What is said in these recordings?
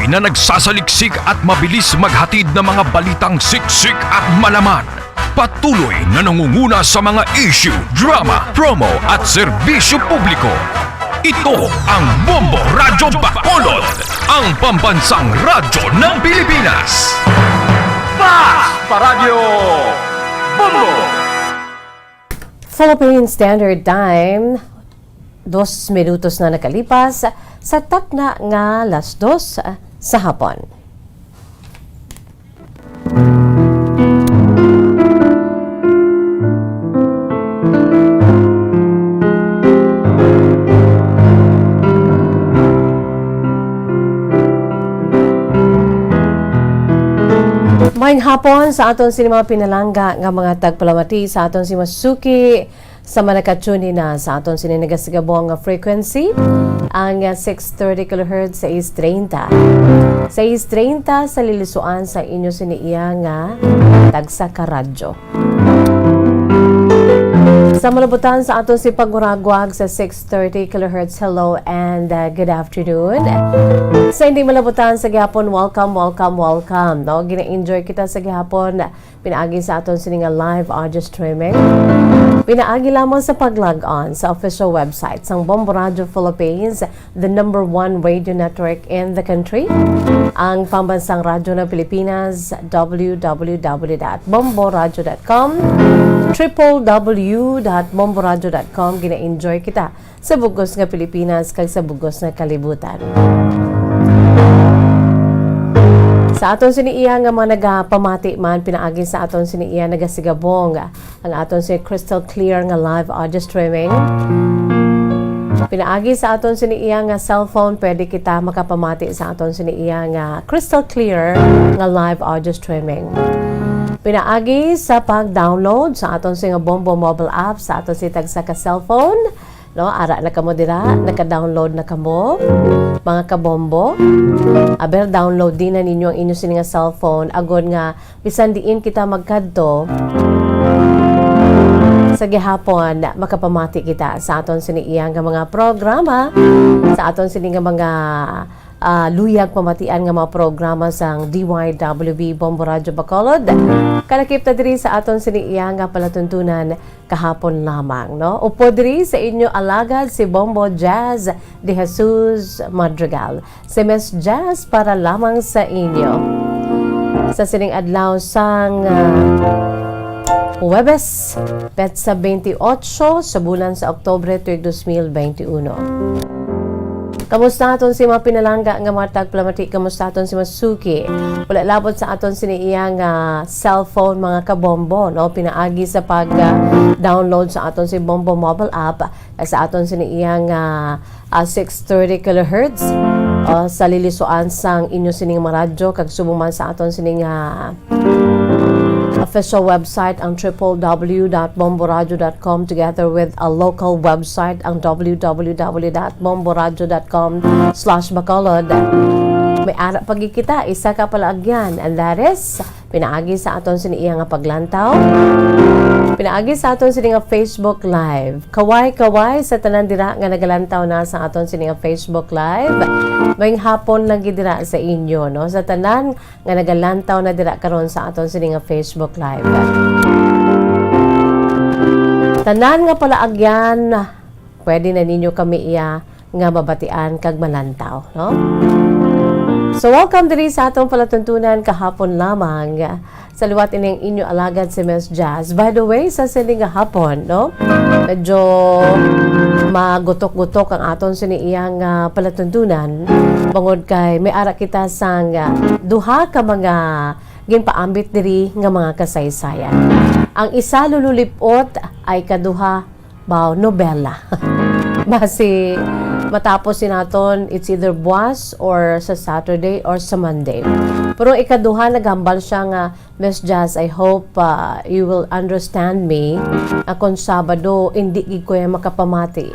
Patuloy na nagsasaliksik at mabilis maghatid ng mga balitang siksik at malaman. Patuloy na nangunguna sa mga issue, drama, promo at serbisyo publiko. Ito ang Bombo Radyo Bacolod, ang pambansang radyo ng Pilipinas. Paradyo Bombo! Philippine Standard Time, 2 minutos na nakalipas sa takna nga alas 2 sa hapon. Maayong hapon sa aton sinima pinalangga nga mga tagpalamati sa aton si Masuki sa manakatuni na sa aton sininagasigabong nga frequency ang 630 kHz sa 630. Sa 630 sa lilisuan sa inyo siniiya nga tagsa ka radyo. Sa malabutan sa aton si paguragwag sa 630 kHz, hello and good afternoon. Sa hindi malabutan sa gihapon, welcome. No? Gina-enjoy kita sa gihapon, pinaagi sa aton sininga live audio streaming. Pinaagi lamang sa pag-log on sa official website sang Bombo Radio Philippines, the #1 radio network in the country. Ang pambansang radyo ng Pilipinas, www.bomboradio.com, www.bomboradio.com. Gina-enjoy kita sa bugos nga Pilipinas kag sa bugos nga kalibutan. Sa aton siniiya nga mga nagapamati man, pinaagi sa aton siniiya nagasigabong ang aton si Crystal Clear nga live audio streaming. Pinaagi sa aton siniiya nga cellphone, pwede kita makapamati sa aton siniiya nga Crystal Clear nga live audio streaming. Pinaagi sa pag-download sa aton si nga Bombo mobile app sa aton si tagsa ka cellphone. No, ara na kamo dira, naka-download na kamo, mga kabombo. Aber download din na ninyo ang inyo sini nga cellphone agod nga bisan diin kita magkadto sa gihapon makapamati kita sa aton siniiyang nga mga programa, sa aton sini nga mga luyag pamatian nga mga programa sang DYWB Bombo Radyo Bacolod. Kalakip ta diri sa aton siniiya nga palatuntunan kahapon lamang, no? Upo diri sa inyo alagad si Bombo Jazz de Jesus Madrigal. Si Miss Jazz para lamang sa inyo. Sa sining adlaw sang Huwebes, petsa 28 sa bulan sa Oktubre tuig 2021. Kamusta aton si mga pinalangga nga mga tagplamati? Kamusta aton si Masuki? Wala labot sa aton siniiya nga cellphone mga kabombo, no? Pinaagi sa pag-download sa aton si Bombo mobile app sa aton siniiya nga 630 kHz sa lilisuan sang inyo sining mga radyo kag subuman sa aton sining official website ang www.bomboradio.com together with a local website ang www.bomboradio.com/Bacolod. May ara pagi kita, isa ka palaagyan, and that is pinaagi sa aton siniiya nga paglantaw. Pinaagi sa aton sini nga Facebook Live. Kaway sa tanan dira nga nagalantaw na sa aton sini nga Facebook Live. May hapon lang gid dira sa inyo, no? Sa tanan nga nagalantaw na dira karon sa aton sini nga Facebook Live. Tanan nga palaagyan, pwede na ninyo kami iya nga mabatian kag malantaw, no? So welcome diri sa atong palatuntunan kahapon lamang sa liwat ining inyo alagad si Miss Jazz. By the way, sa sining hapon, no? Medyo magutok-gutok ang aton siniiyang palatuntunan. Bangod kay may ara kita sang duha ka mga ginpaambit diri nga mga kasaysayan. Ang isa lululipot ay kaduha nobela. Base matapos sinaton, it's either buwas or sa Saturday or sa Monday. Pero ikaduha nagambal siya nga, Miss Jazz, I hope you will understand me. Akong Sabado, hindi ko yung makapamati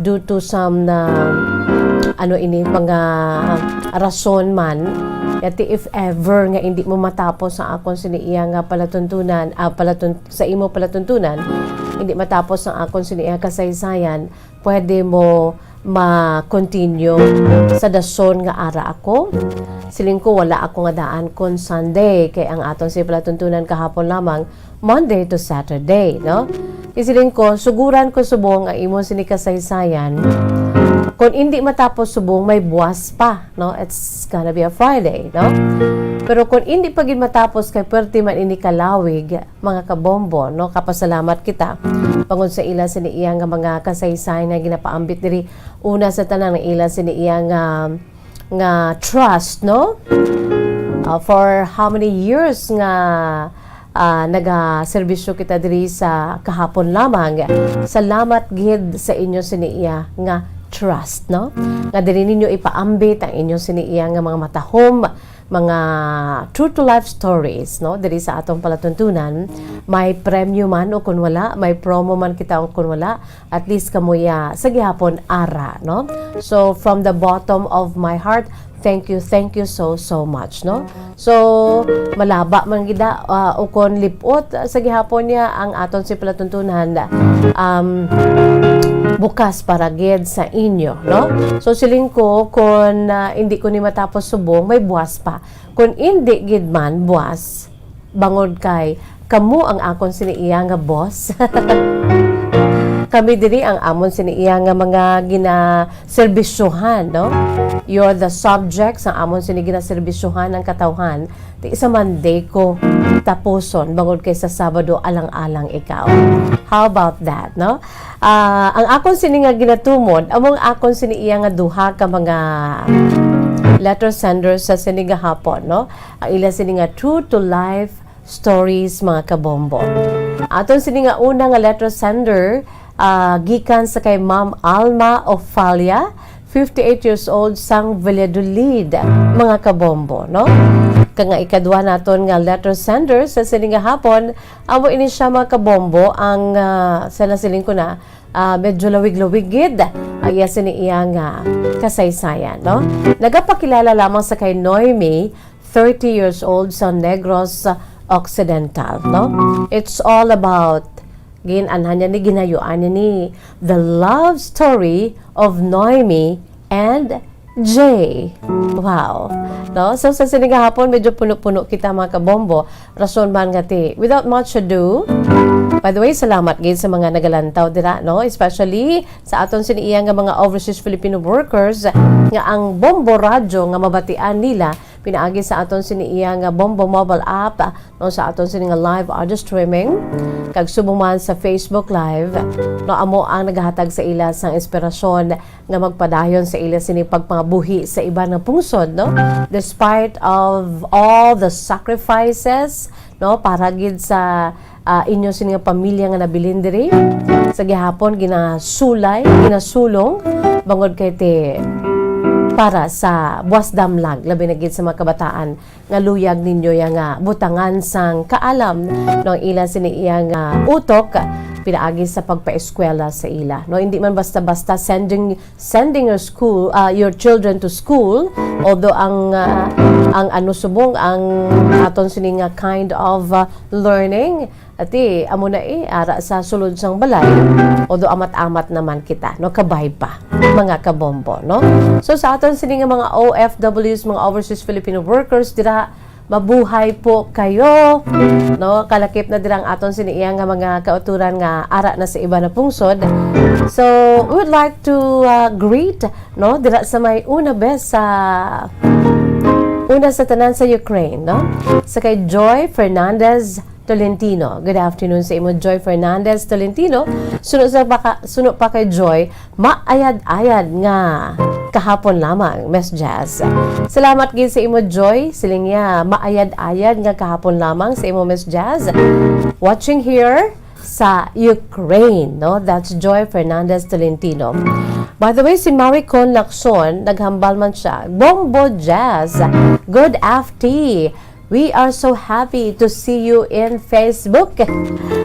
due to some mga rason man. Yati if ever nga hindi mo matapos sa akong siniiya nga palatuntunan, sa imo palatuntunan, hindi matapos ang akong siniiya kasaysayan, pwede mo ma-continue sa dason nga ara ako. Siling ko wala ako nga daan kon Sunday kay ang aton si palatuntunan kahapon lamang Monday to Saturday, no? Isiling ko suguran ko subong ang imo sini kasaysayan. Kung hindi matapos subong may buwas pa, no? It's gonna be a Friday, no? Pero kung hindi pa gid matapos kay perti man ini kalawig, mga kabombo, no? Kapasalamat kita pangod sa ila sini iya nga mga kasaysayan nga ginapaambit diri una sa tanang ila sini iya nga trust, no? For how many years nga naga-serbisyo kita diri sa kahapon lamang. Salamat gid sa inyo siniiya nga trust, no? Nga diri ninyo ipaambit ang inyo siniiya nga mga matahom, mga true to life stories, no? Diri sa atong palatuntunan, may premyo man o kun wala, may promo man kita o kun wala, at least kamuya sa gihapon ara, no? So from the bottom of my heart, thank you so much, no? So malaba man gida ukon lipot sa gihapon niya ang aton si palatuntunan bukas para gid sa inyo, no? So siling ko kung hindi ko ni matapos subong may buwas pa. Kung hindi gid man buwas bangod kay kamo ang akon siniiya nga boss. Kami diri ang amon siniiya nga mga ginaserbisyohan, no? You're the subjects ang amon sini ginaserbisyohan ng katawhan. Di isa Monday ko tapuson bangod kay sa Sabado alang-alang ikaw. How about that, no? Ang akon sini nga ginatumod, among akon siniiya nga duha ka mga letter senders sa sini nga hapon, no? Ang ila sini nga true to life stories, mga kabombo. Aton sini nga una nga letter sender gikan sa kay Ma'am Alma Ofalia, 58 years old, sang Valladolid, mga kabombo, no? Kanga ikadwa naton nga letter sender sa sining nga hapon, amo ini siya mga kabombo ang sa nasiling ko na medyo lawig-lawig gid ay sini iya nga kasaysayan, no? Nagapakilala lamang sa kay Noemi, 30 years old, sa Negros Occidental, no? It's all about ginanhan niya ni ginayuan niya ni the love story of Noemi and Jay. Wow. No? So sa sinigang hapon medyo puno-puno kita mga kabombo. Rason man nga ti. Without much ado, by the way, salamat gid sa mga nagalantaw dira, no? Especially sa aton siniiya nga mga overseas Filipino workers nga ang Bombo Radyo nga mabatian nila pinaagi sa aton siniiya nga Bombo mobile app, no, sa aton sini nga live audio streaming kag subuman sa Facebook Live, no, amo ang nagahatag sa ila sang inspirasyon nga magpadayon sa ila sini pagpangabuhi sa iba nga pungsod, no, despite of all the sacrifices, no, para gid sa inyo sini nga pamilya nga nabilin diri sa gihapon ginasulong bangod kay te para sa buwas damlag labi na gid sa mga kabataan nga luyag ninyo yang butangan sang kaalam no ila siniiya nga utok pinaagi sa pagpaeskwela sa ila, no? Hindi man basta-basta sending your children to school, although ang ano subong ang aton sini nga kind of learning ati amo na ara sa sulod sang balay, although amat-amat naman kita, no, kabay pa mga kabombo, no? So sa aton sini nga mga OFWs, mga overseas Filipino workers dira, mabuhay po kayo, no? Kalakip na dirang aton siniiya nga mga kauturan nga ara na sa iba na pungsod. So we would like to greet, no, dira sa may una sa tanan sa Ukraine, no? Sa kay Joy Fernandez Tolentino. Good afternoon sa imo, Joy Fernandez Tolentino. Sunod pa kay Joy, maayad-ayad nga kahapon lamang, Miss Jazz. Salamat gid sa imo, Joy. Siling niya, maayad-ayad nga kahapon lamang sa imo, Miss Jazz. Watching here sa Ukraine, no? That's Joy Fernandez Tolentino. By the way, si Maricon Lacson, naghambal man siya. Bombo Jazz, good afternoon. We are so happy to see you in Facebook.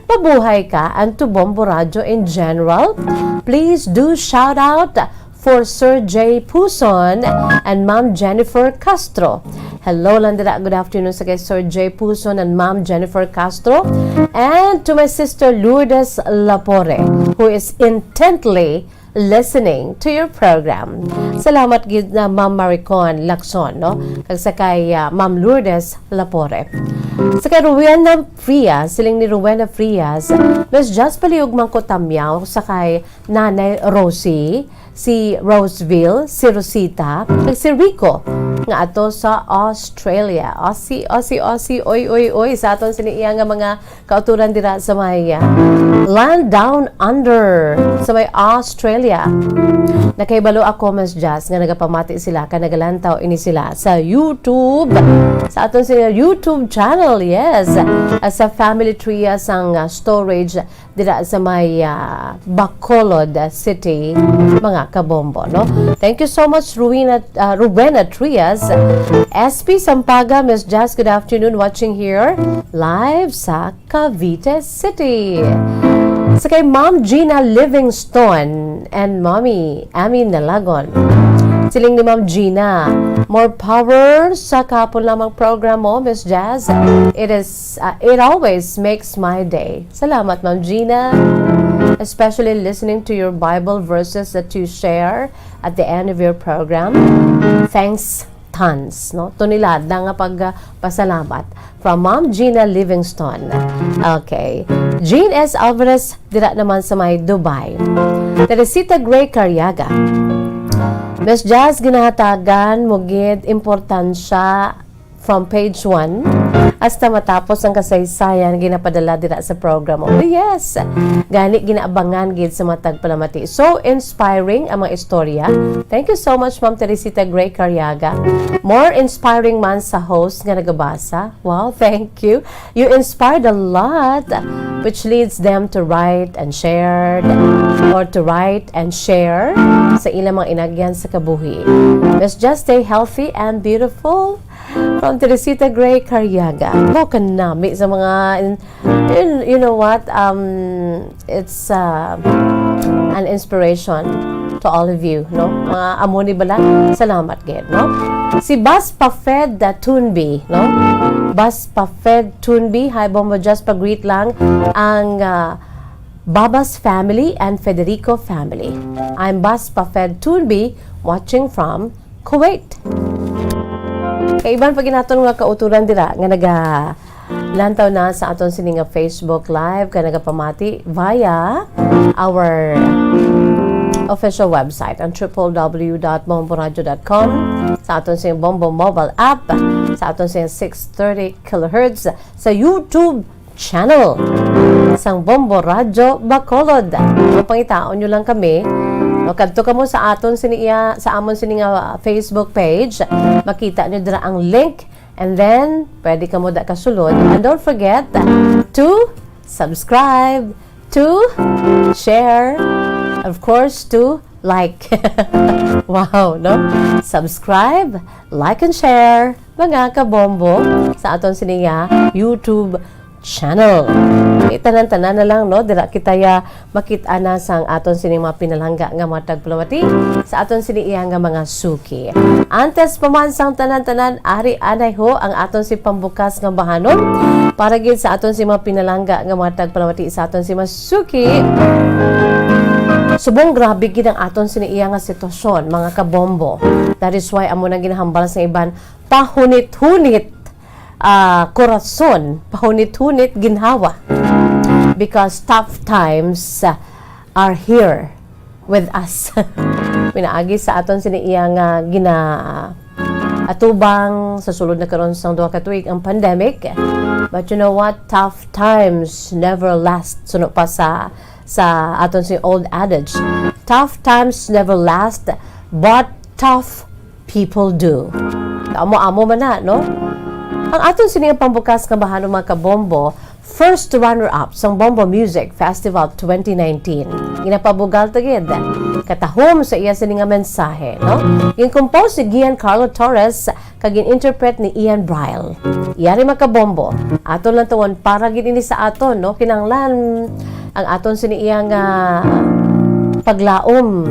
Mabuhay ka and to Bombo Radio in general. Please do shout out for Sir J. Puson and Ma'am Jennifer Castro. Hello, Landera. Good afternoon sa kay Sir J. Puson and Ma'am Jennifer Castro. And to my sister Lourdes Lapore, who is intently listening to your program. Salamat gid na Ma'am Maricon Lacson, no? Kag sa kay Ma'am Lourdes Lapore. Sa kay Rowena Frias, siling ni Rowena Frias, Miss Just Paliog Mangkotamyaw, sa kay Nanay Rosie, si Roseville, si Rosita, kag si Rico nga ato sa Australia. Aussie, oy, sa aton siniiya nga mga kauturan dira sa may land down under, sa may Australia. Nakaibalo ako, Mas Jazz, nga nagapamati sila, ka nagalantaw ini sila sa YouTube, sa aton sila YouTube channel, yes, sa Family Tree sang storage dira sa may Bacolod City, mga kabombo, no? Thank you so much, Rowena Trias. SP Sampaga, Miss Jazz, good afternoon, watching here live sa Cavite City. Sa kay Ma'am Gina Livingston and Mommy Ami Nalagon. Siling ni Ma'am Gina, more power sa kapon lamang program mo, Miss Jazz. It always makes my day. Salamat, Ma'am Gina. Especially listening to your Bible verses that you share at the end of your program. Thanks tons, no? Tunilad na nga pagpasalamat from Ma'am Gina Livingston. Okay. Jean S. Alvarez, dira naman sa may Dubai. Teresita Gray Carriaga. Miss Jazz, ginahatagan mo gid importansya from page 1 hasta matapos ang kasaysayan ginapadala dira sa program. Oh, yes. Gani ginaabangan gid sa matag palamati. So inspiring ang mga istorya. Thank you so much, Ma'am Teresita Gray Carriaga. More inspiring man sa host nga nagabasa. Wow, thank you. You inspired a lot, which leads them to write and share sa ilang mga inagyan sa kabuhi. Let's just stay healthy and beautiful. From Teresita Gray Carriaga. Lokan nami sa mga, you know what, it's an inspiration to all of you, no? Mga amoni bala, salamat gid, no? Si Bas Pafed Tunbi, no? Bas Pafed Tunbi, hi Bombo, just pag-greet lang ang Babas family and Federico family. I'm Bas Pafed Tunbi, watching from Kuwait. Kay iban pag ginaton nga kauturan dira nga lantaw na sa aton sininga Facebook Live ka nagapamati via our official website on www.bomboradio.com, sa aton sining Bombo mobile app, sa aton sining 630 kHz sa YouTube channel sang Bombo Radio Bacolod. Mapangitaon nyo lang kami. O kadto kamo sa aton siniya sa amon sininga Facebook page, makita nyo dira ang link, and then pwede kamo da kasulod, and don't forget to subscribe, to share, of course to like. Wow, no? Subscribe, like and share, mga kabombo, sa aton sininga YouTube channel. Tanan-tanan na lang, no? Dira kita ya makita na sang aton sining mga pinalangga nga matag palamati sa aton siniiya nga mga suki. Antes paman sang tanan-tanan, ari anay ho ang aton si pambukas nga bahanon para gid sa aton si mga pinalangga nga matag palamati sa aton si mga suki. Subong grabe gid ang aton siniiya nga sitwasyon, mga kabombo. That is why amo nang ginahambal sa iban pahunit-hunit korason, pahunit-hunit ginhawa, because tough times are here with us. Pinaagi sa aton siniiya nga atubang sa sulod na karon sang 2 ka tuig ang pandemic, but you know what, tough times never last. Suno pa sa aton si old adage, tough times never last, but tough people do. Amo man na, no? Ang aton sininga pambukas nga bahano, mga kabombo, first runner-up sang Bombo Music Festival 2019. Ginapabugal tagid katahom sa iya sininga mensahe, no? Gin-compose ni Giancarlo Torres kag gin-interpret ni Ian Bryle. Iyari, mga kabombo, aton lang tuwon para gid ini sa aton, no? Kinanglan ang aton siniya nga paglaom.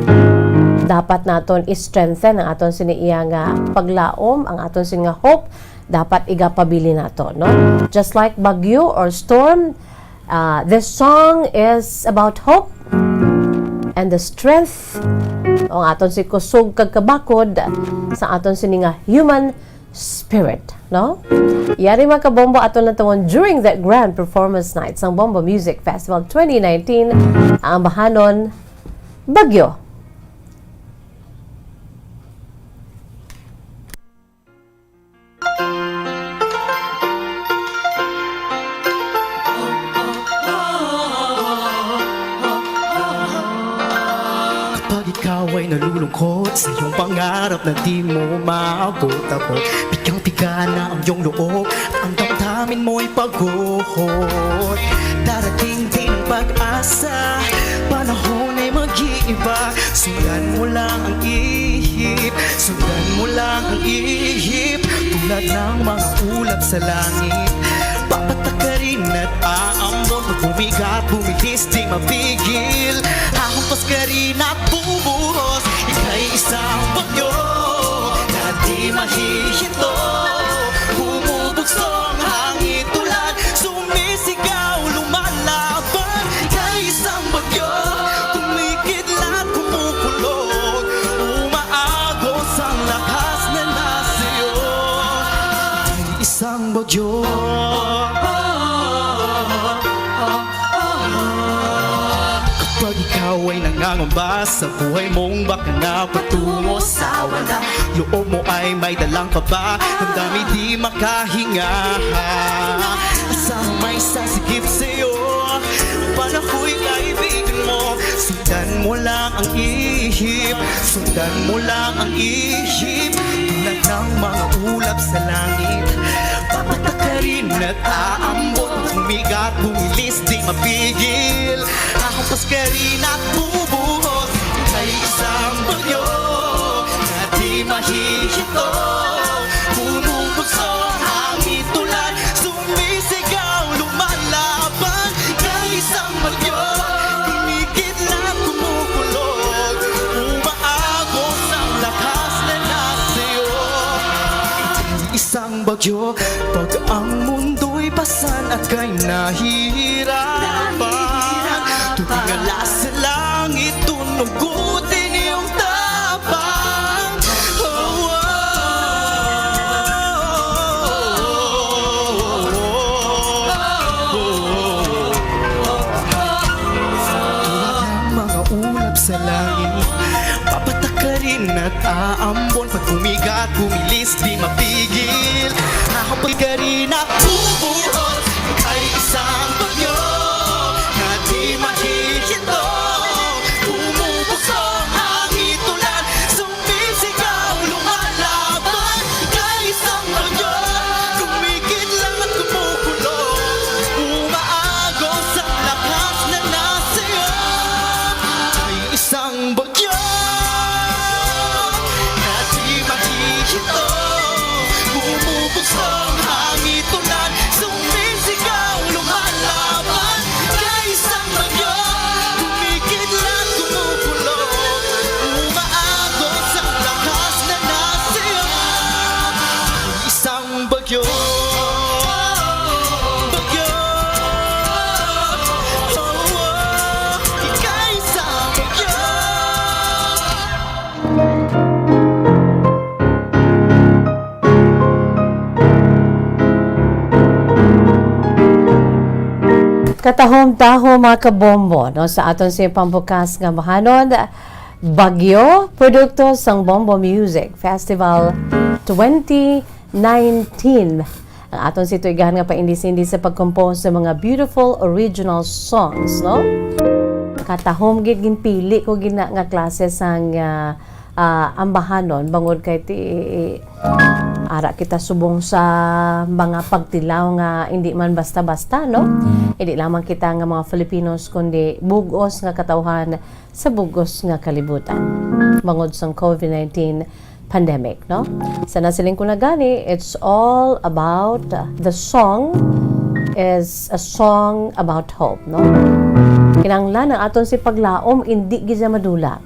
Dapat naton i-strengthen ang aton siniya nga paglaom, ang aton sininga hope dapat igapabili nato, no? Just like bagyo or storm, this song is about hope. and the strength ang aton si kusog kag kabakod sa aton sini nga human spirit, no? Yari mga kabombo aton na tawon during that grand performance night sa Bombo Music Festival 2019 ang ambahanon Bagyo. Kapag ikaw ay nalulungkot sa iyong pangarap na di mo maabot-abot, pigang-piga na ang iyong loob at ang damdamin mo'y pagguhot. Darating din ang pag-asa, panahon ay mag-iiba. Sundan mo lang ang ihip, sundan mo lang ang ihip. Tulad ng mga ulap sa langit, papatakarin at aambon. Pag bumigat, bumitis, di mapigil. Hahumpas ka rin at bubuhos. Ika'y isang bagyo na di mahihinto. Bumubugso ang hangin tulad sumisigaw, lumalaban. Ika'y isang bagyo, kumikidlat, kumukulog. Umaagos ang lakas na nasiyo. Ika'y isang bagyo. Kapag ikaw ay nangangamba sa buhay mong baka na patungo sa wala, loob mo ay may dalang kaba, ang dami di makahinga. Asang may sasigip sa'yo, panahoy kaibigan mo. Sundan mo lang ang ihip, sundan mo lang ang ihip. Tulad ng mga ulap sa langit, papatakarin at aambot. Bumigat, bumilis, di mapigil. Ahumpas ka rin at bubuhos. Ika'y isang bagyo na di mahihinto. Bumubugso ang hangin tulad sumisigaw, lumalaban. Ika'y isang bagyo, kumikidlat, kumukulog. Umaagos ang lakas na nasiyo. Ika'y isang bagyo, pag ang mundo'y pasan at kay nahihirapan. Tumingala sa langit, tunugutin iyong tapang. Oh, oh, tulad ng mga ulap sa langit, papatakarin at aambon. Pag bumigat, bumilis, di mapigil. Ahapag ka rin at bubuhos. Ika'y isang bagyo na di mahihinto. Bumubugso ang hangin tulad sumisigaw, lumalaban. Ika'y isang bagyo, kumikidlat at kumukulog. Umaagos ang lakas na nasiyo. Ika'y isang bagyo na di mahihinto. Bumubugso ang hangin tulad sumisigaw, lumalaban. Ika'y isang bagyo, kumikidlat, kumukulog. Umaagos ang lakas na nasiyo. Isang bagyo, bagyo. Oh, oh, ika'y isang bagyo. Katahom-tahom mga kabombo no, sa aton sa pambukas nga mahanon Bagyo, produkto sang Bombo Music Festival 2019. Ang aton si tuigahan nga paindis-indis sa pagkompose sa mga beautiful original songs, no? Katahom gid ginpili ko gina nga klase sang ambahanon bangod kay ti ara kita subong sa mga pagtilaw nga hindi man basta-basta, no? Hindi lamang kita nga mga Filipinos kundi bugos nga katawhan sa bugos nga kalibutan bangod sang COVID-19 pandemic, no? Sa nasiling ko na gani, it's all about the song is a song about hope, no? Kinanglan ang aton si paglaom hindi giza madula,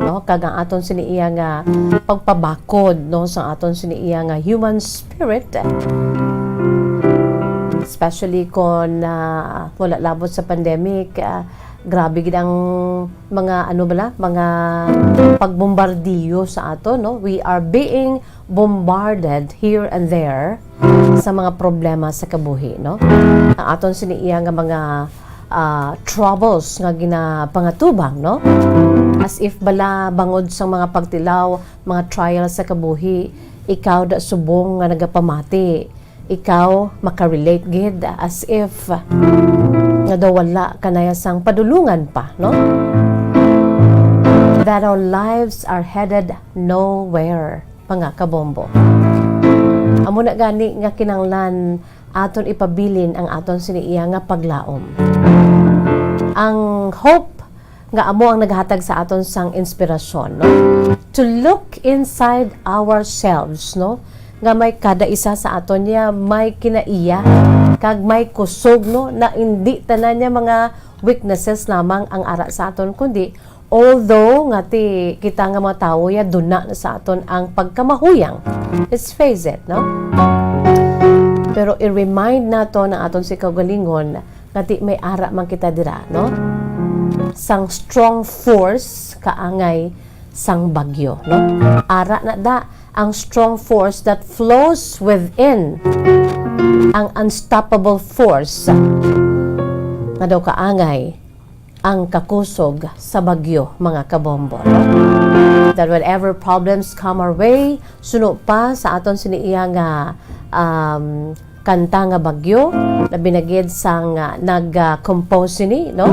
no? Kag ang aton siniiya nga pagpabakod, no, sa aton siniiya nga human spirit, especially kung wala labot sa pandemic, grabe gid ang mga mga pagbombardiyo sa ato, no? We are being bombarded here and there sa mga problema sa kabuhi, no? Ang aton siniiya nga mga troubles nga ginapangatubang, no? As if bala bangod sa mga pagtilaw, mga trials sa kabuhi, ikaw da subong nga nagapamati, ikaw makarelate gid as if nga daw wala kanayasang padulungan pa, no? That our lives are headed nowhere, mga kabombo. Amo na gani nga kinanglan aton ipabilin ang aton siniiya nga paglaom. Ang hope nga amo ang naghatag sa aton sang inspirasyon, no? To look inside ourselves, no? Nga may kada isa sa aton niya may kinaiya kag may kusog, no, na hindi tanan niya mga weaknesses lamang ang ara sa aton, kundi although nga ti kita nga mga tawo ya duna na sa aton ang pagkamahuyang. Let's face it, no? Pero i-remind nato na aton si kaugalingon nga ti may ara man kita dira, no? Sang strong force kaangay sang bagyo, no? Ara na da ang strong force that flows within, ang unstoppable force nga daw kaangay ang kakusog sa bagyo, mga kabombo, no? That whenever problems come our way, suno pa sa aton siniiya nga kanta nga bagyo na binagid sang nag-compose ni, no?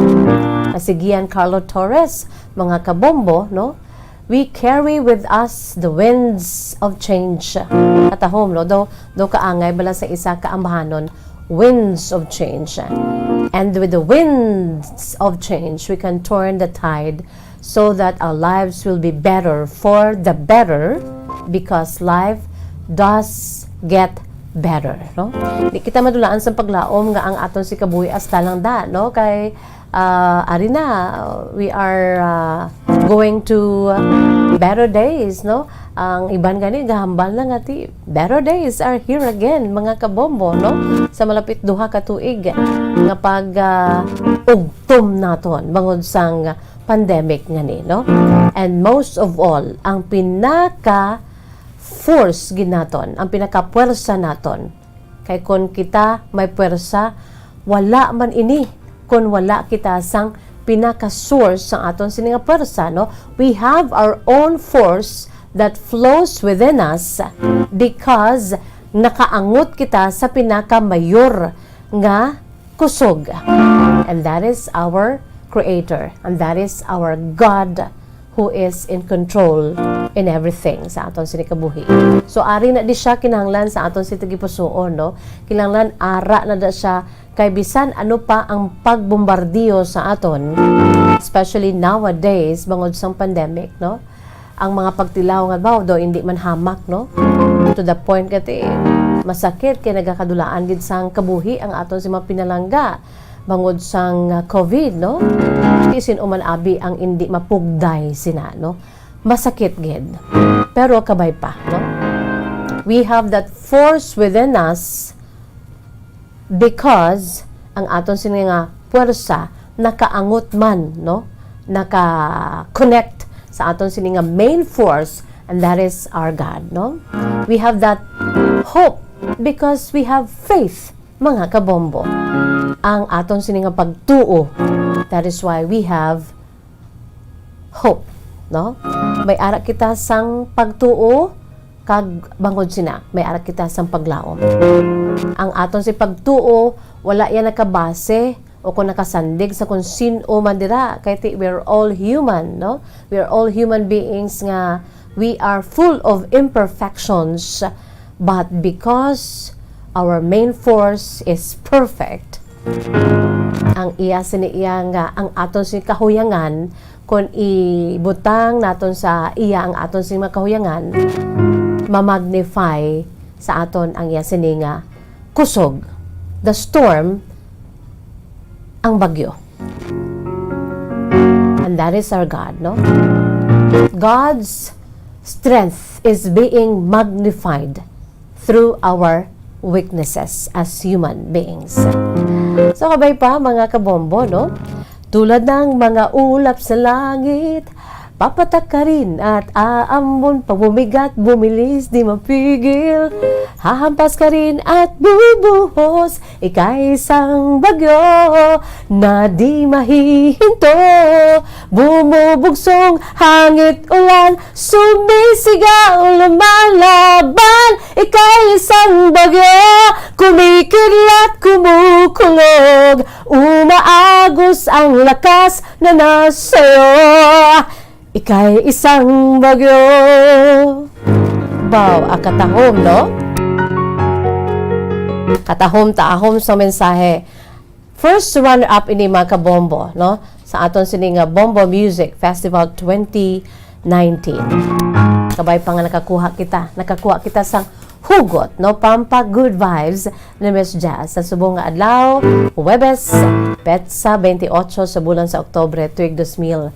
Si Giancarlo Torres, mga kabombo, no? We carry with us the winds of change. At home, no? Do kaangay bala sa isa kaambahanon, winds of change. And with the winds of change, we can turn the tide so that our lives will be better for the better, because life does get better, no? Di kita madulaan sa paglaom nga ang aton si kabuhi asta lang da, no? Kay ari na we are going to better days, no? Ang iban gani gahambal lang ati better days are here again, mga kabombo, no? Sa malapit duha ka tuig nga pag ugtom naton bangod sang pandemic ngani, no? And most of all, ang pinaka force ginaton, ang pinaka-puwersa naton, kay kon kita may puwersa, wala man ini kung wala kita sang pinaka-source sa aton sininga puwersa, no? We have our own force that flows within us because nakaangot kita sa pinaka-mayor nga kusog. And that is our Creator, and that is our God who is in control in everything sa aton sinikabuhi. So ari na di siya kinahanglan sa aton sitigipusoon, no? Kinahanglan ara na da siya kay bisan ano pa ang pagbombardiyo sa aton, especially nowadays bangod sang pandemic, no? Ang mga pagtilaw nga ba do hindi man hamak, no? To the point kati masakit kay nagakadulaan gid sang kabuhi ang aton si mga pinalangga bangod sang COVID, no? Isin uman abi ang hindi mapugday sina, no? Masakit gid. Pero kabay pa, no? We have that force within us because ang aton sininga puwersa nakaangot man, no? Naka-connect sa aton sininga main force, and that is our God, no? We have that hope because we have faith, mga kabombo. Ang aton sininga pagtuo, that is why we have hope, no? May ara kita sang pagtuo kag bangod sina, may ara kita sang paglaom. Ang aton si pagtuo wala yan nakabase o kung nakasandig sa kung sino man dira, kay we're all human, no? We're all human beings nga we are full of imperfections, but because our main force is perfect, ang iya siniiya nga ang aton si kahuyangan, kung ibutang naton sa iya ang aton si kahuyangan, ma-magnify sa aton ang iya sininga kusog, the storm, ang bagyo. And that is our God, no? God's strength is being magnified through our weaknesses as human beings. So kabay pa mga kabombo, no? Tulad ng mga ulap sa langit, papatak ka rin at aambon pag bumigat, bumilis, di mapigil. Hahampas ka rin at bubuhos, ika'y isang bagyo na di mahihinto. Bumubugsong hangit ulan, sumisigaw lumalaban, ika'y isang bagyo, kumikidlat, kumukulog, umaagos ang lakas na nasa'yo. Ika'y isang bagyo. Wow, katahom, no? Katahom-taahom sa mensahe. First runner-up ini mga kabombo, no? Sa aton sining Bombo Music Festival 2019. Kabay pa nga nakakuha kita sa hugot, no? Pampa good vibes ni Miss Jazz sa subong nga adlaw, Huwebes, petsa 28 sa bulan sa Oktubre tuig 2021.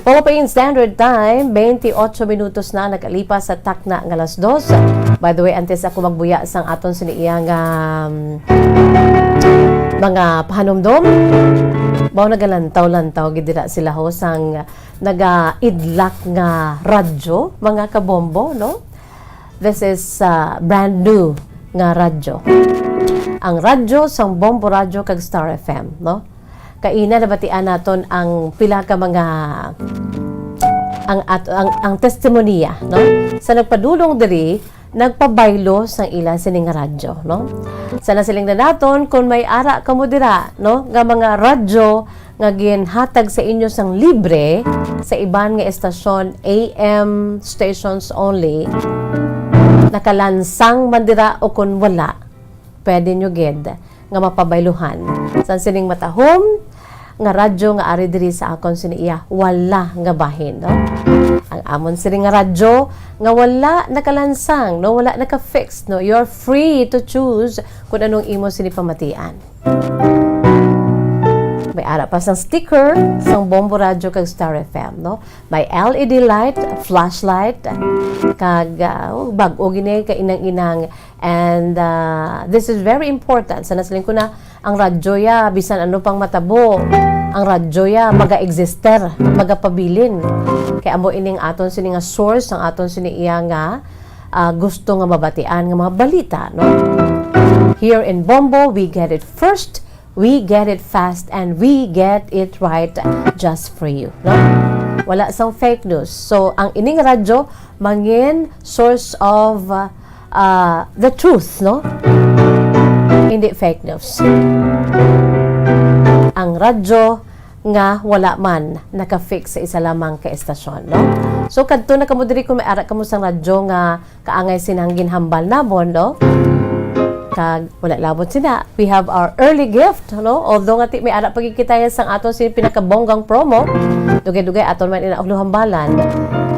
Philippine Standard Time, 28 minutos na nakalipas sa takna ng alas 2. By the way, antes ako magbuya sang aton siniyang mga pahanumdom. Bao nagalantaw-lantaw gidira sila ho sang naga-idlak nga radyo, mga kabombo, no? This is brand new nga radyo. Ang radyo sang Bombo Radyo kag Star FM, no? Kaina nabatian naton ang pila ka mga ang testimonya, no? Sa nagpadulong diri, nagpabaylo sang ila sining radyo, no? Sana siling na naton kung may ara kamo dira, no? Nga mga radyo nga ginhatag sa inyo sang libre sa iban nga estasyon, AM stations only, nakalansang man dira o kung wala, pwede nyo gid nga mapabayluhan. San sining matahom nga radyo nga ari diri sa akon siniya, wala nga bahin, no? Ang amon sining nga radyo nga wala nakalansang, no? Wala naka-fix, no? You're free to choose kung anong imo sinipamatian. May ara pa sang sticker sang Bombo Radyo kag Star FM, no? May LED light, flashlight, kag bag-o gini ka inang-inang, and this is very important. Sa nasaling ko na ang radyo ya bisan ano pang matabo, ang radyo ya maga-exister, magapabilin. Kaya amo ining aton sini nga source, ang aton sini iya nga gusto nga mabatian nga mga balita, no? Here in Bombo, we get it first, we get it fast, and we get it right just for you, no? Wala sang fake news. So, ang ining radyo, mangin source of the truth, no? Hindi fake news. Ang radyo nga wala man naka-fix sa isa lamang ka estasyon, no? So, kadto na kamo diri kung may ara kamo sang radyo nga kaangay sinanggin hambal namon, no? Kag wala labot sina. We have our early gift, no? Although nga may ara pagkikitayan sang aton sin pinakabonggang promo, dugay-dugay aton man inaog hambalan.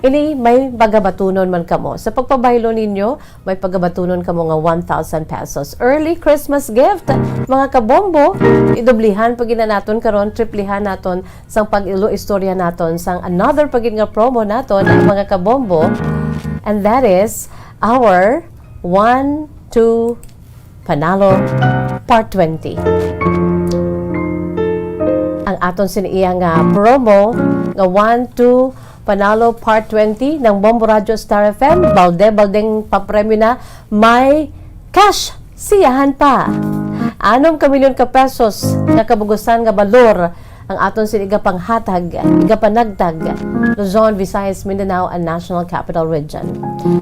Ini may pagabatunon man kamo. Sa pagpabaylo ninyo, may pagabatunon kamo nga 1,000 pesos. Early Christmas gift, mga kabombo. Idoblihan pag naton karon, triplihan naton sang pag-ilo istorya naton sang another pagin nga promo naton, mga kabombo. And that is our 1, 2, Panalo Part 20. Ang aton siniya nga promo nga 1, 2, Panalo Part 20 ng Bombo Radyo Star FM, balde-baldeng papremyo na, may cash siyahan pa. 6 milyon ka pesos nga kabugusan nga balor ang aton siniga panghatag, iga panagtag, Luzon, Visayas, Mindanao, and National Capital Region.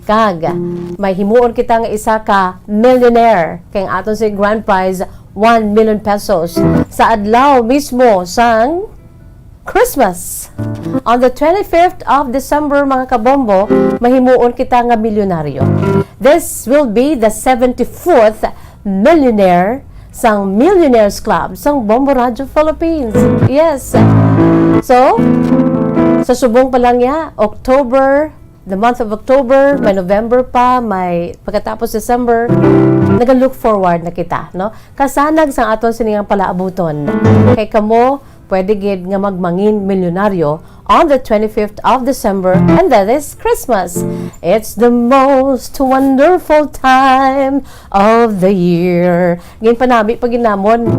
Kag, may himuon kita nga isa ka millionaire, kay ang aton si grand prize, 1 million pesos, sa adlaw mismo sang Christmas. On the 25th of December, mga kabombo, mahimuon kita nga milyonaryo. This will be the 74th millionaire sang Millionaires Club sang Bombo Radyo Philippines. Yes. So, sa subong pa lang niya, October, the month of October, may November pa, may pagkatapos December, naga-look forward na kita, no? Kasanag sang aton siningang palaabuton. Kay kamo, pwede gid nga magmangin milyonaryo on the 25th of December, and that is Christmas. It's the most wonderful time of the year. Gin panami pag ginamon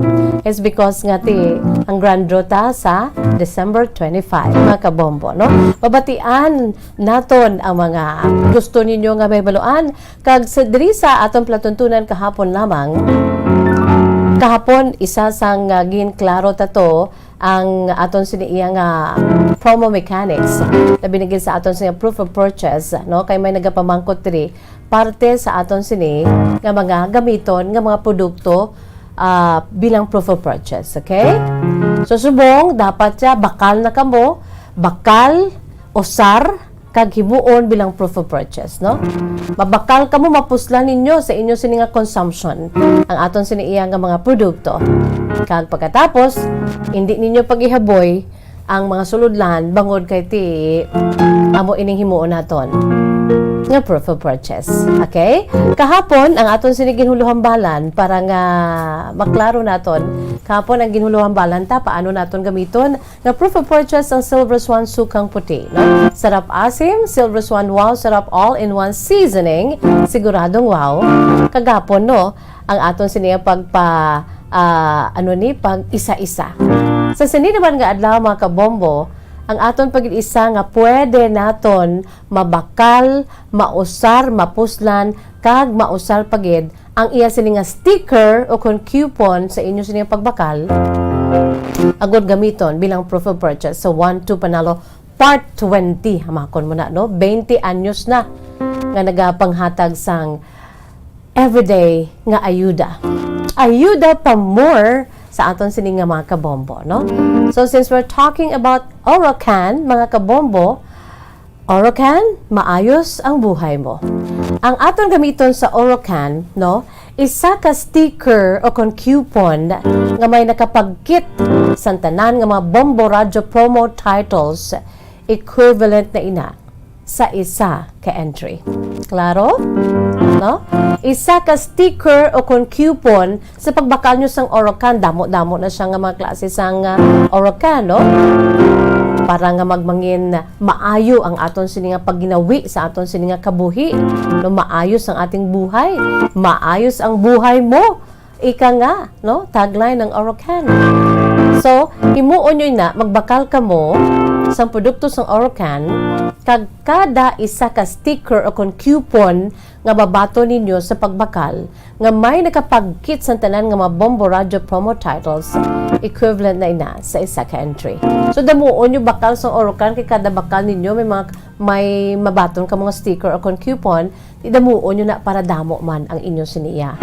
is because nga ti ang grand draw ta sa December 25, mga kabombo, no? Babatian naton ang mga gusto ninyo nga may baluan kag sa diri sa atong platuntunan kahapon lamang. Kahapon isa sang gin klaro tato ang aton siniya nga promo mechanics na binigyan sa aton siya proof of purchase, no, kay may nagapamangkot diri parte sa aton sini nga mga gamiton nga mga produkto bilang proof of purchase, okay? So subong dapat siya bakal na kamo, bakal usar kag himuon bilang proof of purchase, no? Mabakal kamo mapuslan ninyo sa inyo sini nga consumption ang aton siniya nga mga produkto. Kag pagkatapos hindi ninyo pagihaboy ang mga suludlan bangod kay ti amo ining himuon naton nga proof of purchase. Okay? Kahapon ang aton sini ginhuluhambalan para nga maklaro naton. Kahapon ang ginhuluhambalan ta paano naton gamiton nga proof of purchase ang Silver Swan sukang puti, no? Sarap asim, Silver Swan wow, sarap all-in-one seasoning, siguradong wow. Kagapon, no, ang aton sini pagpa pag isa-isa. Sa sini naman nga adlaw mga kabombo, ang aton pag-isa nga pwede naton mabakal, mausar, mapuslan, kag mausar pagid ang iya sini nga sticker o kon coupon sa inyo sini pagbakal agod gamiton bilang proof of purchase. So 1-2 Panalo Part 20 hamakon mo na, no? 20 anyos na nga nagapanghatag sang everyday nga ayuda. Ayuda pa more sa aton sining nga mga kabombo, no? So since we're talking about Orocan, mga kabombo, Orocan, maayos ang buhay mo. Ang aton gamiton sa Orocan, no, isa ka sticker o kon coupon nga may nakapagkit sa tanan nga mga Bombo Radio promo titles equivalent na ina sa isa ka entry. Klaro? No? Isa ka sticker o kon coupon sa pagbakal nyo sang Orocan. Damo-damo na siya nga mga klase sang Orocan, no? Para nga magmangin maayo ang aton sini nga pagginawi sa aton sini nga kabuhi. No, maayos ang ating buhay. Maayos ang buhay mo. Ika nga, no? Tagline ng Orocan. So, himuon nyo na, magbakal ka mo sa produkto sang Orocan, kag kada isa ka sticker o kon coupon nga babato ninyo sa pagbakal nga may nakapagkit sa tanan nga mga Bombo Radio promo titles equivalent na ina sa isa ka entry. So damuon nyo bakal sa Orocan, kay kada bakal ninyo may mabaton ka mga sticker o kon coupon, damuon nyo na para damo man ang inyong siniya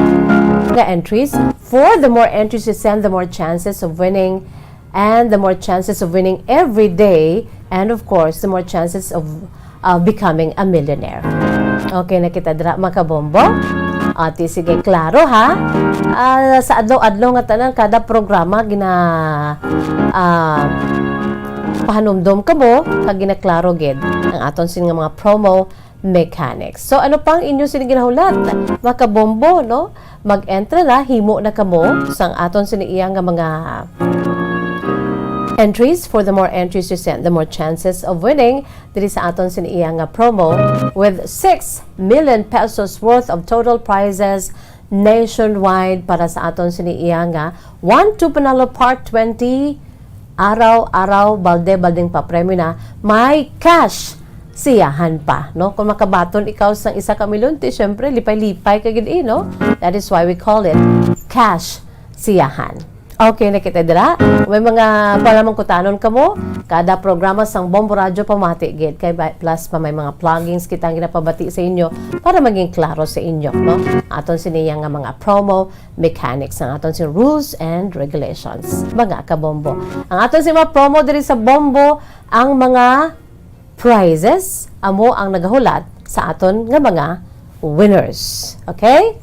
nga entries. For the more entries you send, the more chances of winning, and the more chances of winning every day, and of course, the more chances of becoming a millionaire. Okay na kita dra mga kabombo? Ati sige, klaro ha? Sa adlaw-adlaw nga tanan, kada programa pahanumdom ka mo, kag ginaklaro gid ang aton sin nga mga promo mechanics. So ano pang inyo sin ginahulat? Mga kabombo, no? Mag-enter na, himo na kamo sang aton siniya nga mga entries. For the more entries you send, the more chances of winning diri sa aton siniya nga promo with 6 million pesos worth of total prizes nationwide para sa aton siniya nga 1-2 Panalo Part 20, araw-araw balde-balding pa premyo na, may cash siyahan pa, no? Kung makabaton ikaw sang isa ka milyon, syempre lipay-lipay ka gid, no? That is why we call it cash siyahan. Okay na kita dira. May mga palamang kutanon ka mo, kada programa sang Bombo Radio pamati gid, kay plus pa may mga plugins kitang ginapabati sa inyo para maging klaro sa inyo, no? Aton siniya nga mga promo mechanics, ang aton si rules and regulations, mga kabombo. Ang aton si mga promo diri sa Bombo, ang mga prizes amo ang nagahulat sa aton nga mga winners. Okay?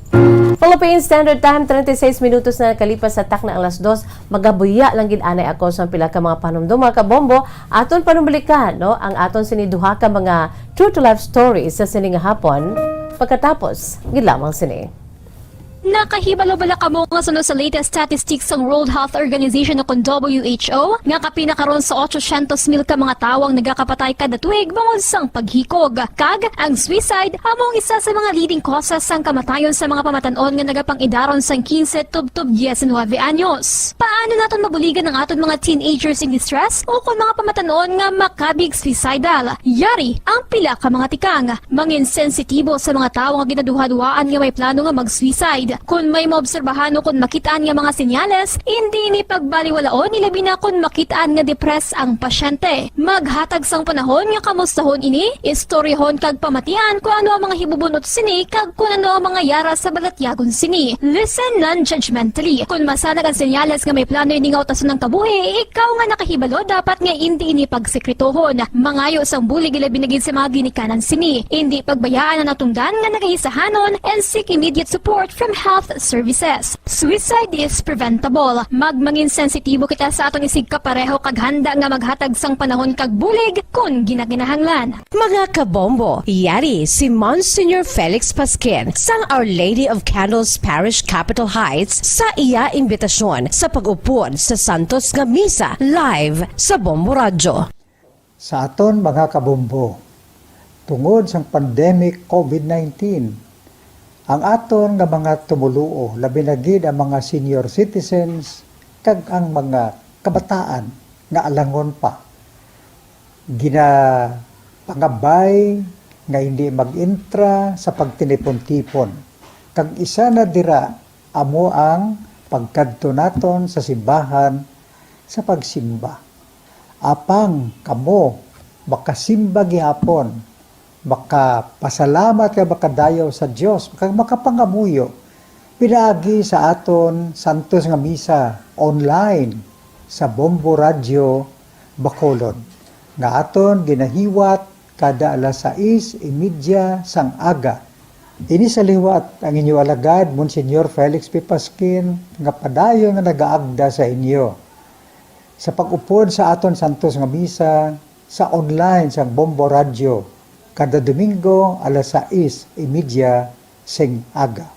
Philippine Standard Time, 36 minutos na nakalipas sa tak na alas 2. Magabuya lang gid anay ako sa pila ka mga panumdum mga kabombo. Aton panumbalikan, no, ang aton siniduha ka mga true to life stories sa sining hapon. Pagkatapos, gid lamang sini. Nakahibalo bala kamo nga sunod sa latest statistics ng World Health Organization o WHO nga kapinakaron sa 800,000 ka mga tawang nagakapatay kada tuig bangod sang paghikog. Kag ang suicide among isa sa mga leading causes sang kamatayon sa mga pamatanon nga nagapang-idaron sang 15 tub 19 anyos. Paano naton mabuligan ang aton mga teenagers in distress o kung mga pamatanon nga makabig suicidal? Yari ang pila ka mga tikang mangin sensitibo sa mga tawo nga ginaduhaduaan nga may plano nga mag-suicide. Kung may maobserbahan o kung makitaan nga mga senyales, hindi ni pagbaliwalaon nilabi na kung makitaan nga depress ang pasyente. Maghatag sang panahon nga kamustahon ini, istoryahon kag pamatian kung ano ang mga hibubunot sini kag kung ano ang mga yara sa balatyagon sini. Listen non-judgmentally. Kung masanag ang senyales nga may plano ini nga utason ng kabuhi, ikaw nga nakahibalo dapat nga hindi ini pagsekretohon. Mangayo sang bulig ilabi na gid sa mga ginikanan sini. Hindi pagbayaan ang natungdan nga nagahisahanon and seek immediate support from health services. Suicide is preventable. Magmangin sensitibo kita sa atong isig kapareho kag handa nga maghatag sang panahon kag bulig kung ginaginahanglan. Mga kabombo, yari si Monsignor Felix Pasquin sang Our Lady of Candles Parish Capitol Heights sa iya imbitasyon sa pag-upod sa Santos nga Misa live sa Bombo Radio. Sa aton mga kabombo, tungod sa pandemic COVID-19, ang aton nga mga tumuluo, labi na gid ang mga senior citizens kag ang mga kabataan nga alangon pa. Pangabay nga hindi mag-intra sa pagtinipon-tipon. Kag isa na dira amo ang pagkadto naton sa simbahan sa pagsimba. Apang kamo makasimba gihapon, makapasalamat ka makadayaw sa Dios, makapangamuyo pinaagi sa aton Santos nga Misa online sa Bombo Radio Bacolod nga aton ginahiwat kada alas 6:30 sang aga. Ini sa liwat ang inyo alagad Monsignor Felix P. Pasquin nga padayon nga nagaagda sa inyo sa pag-upod sa aton Santos nga Misa sa online sa Bombo Radio kada Domingo alas 6:30 sing aga.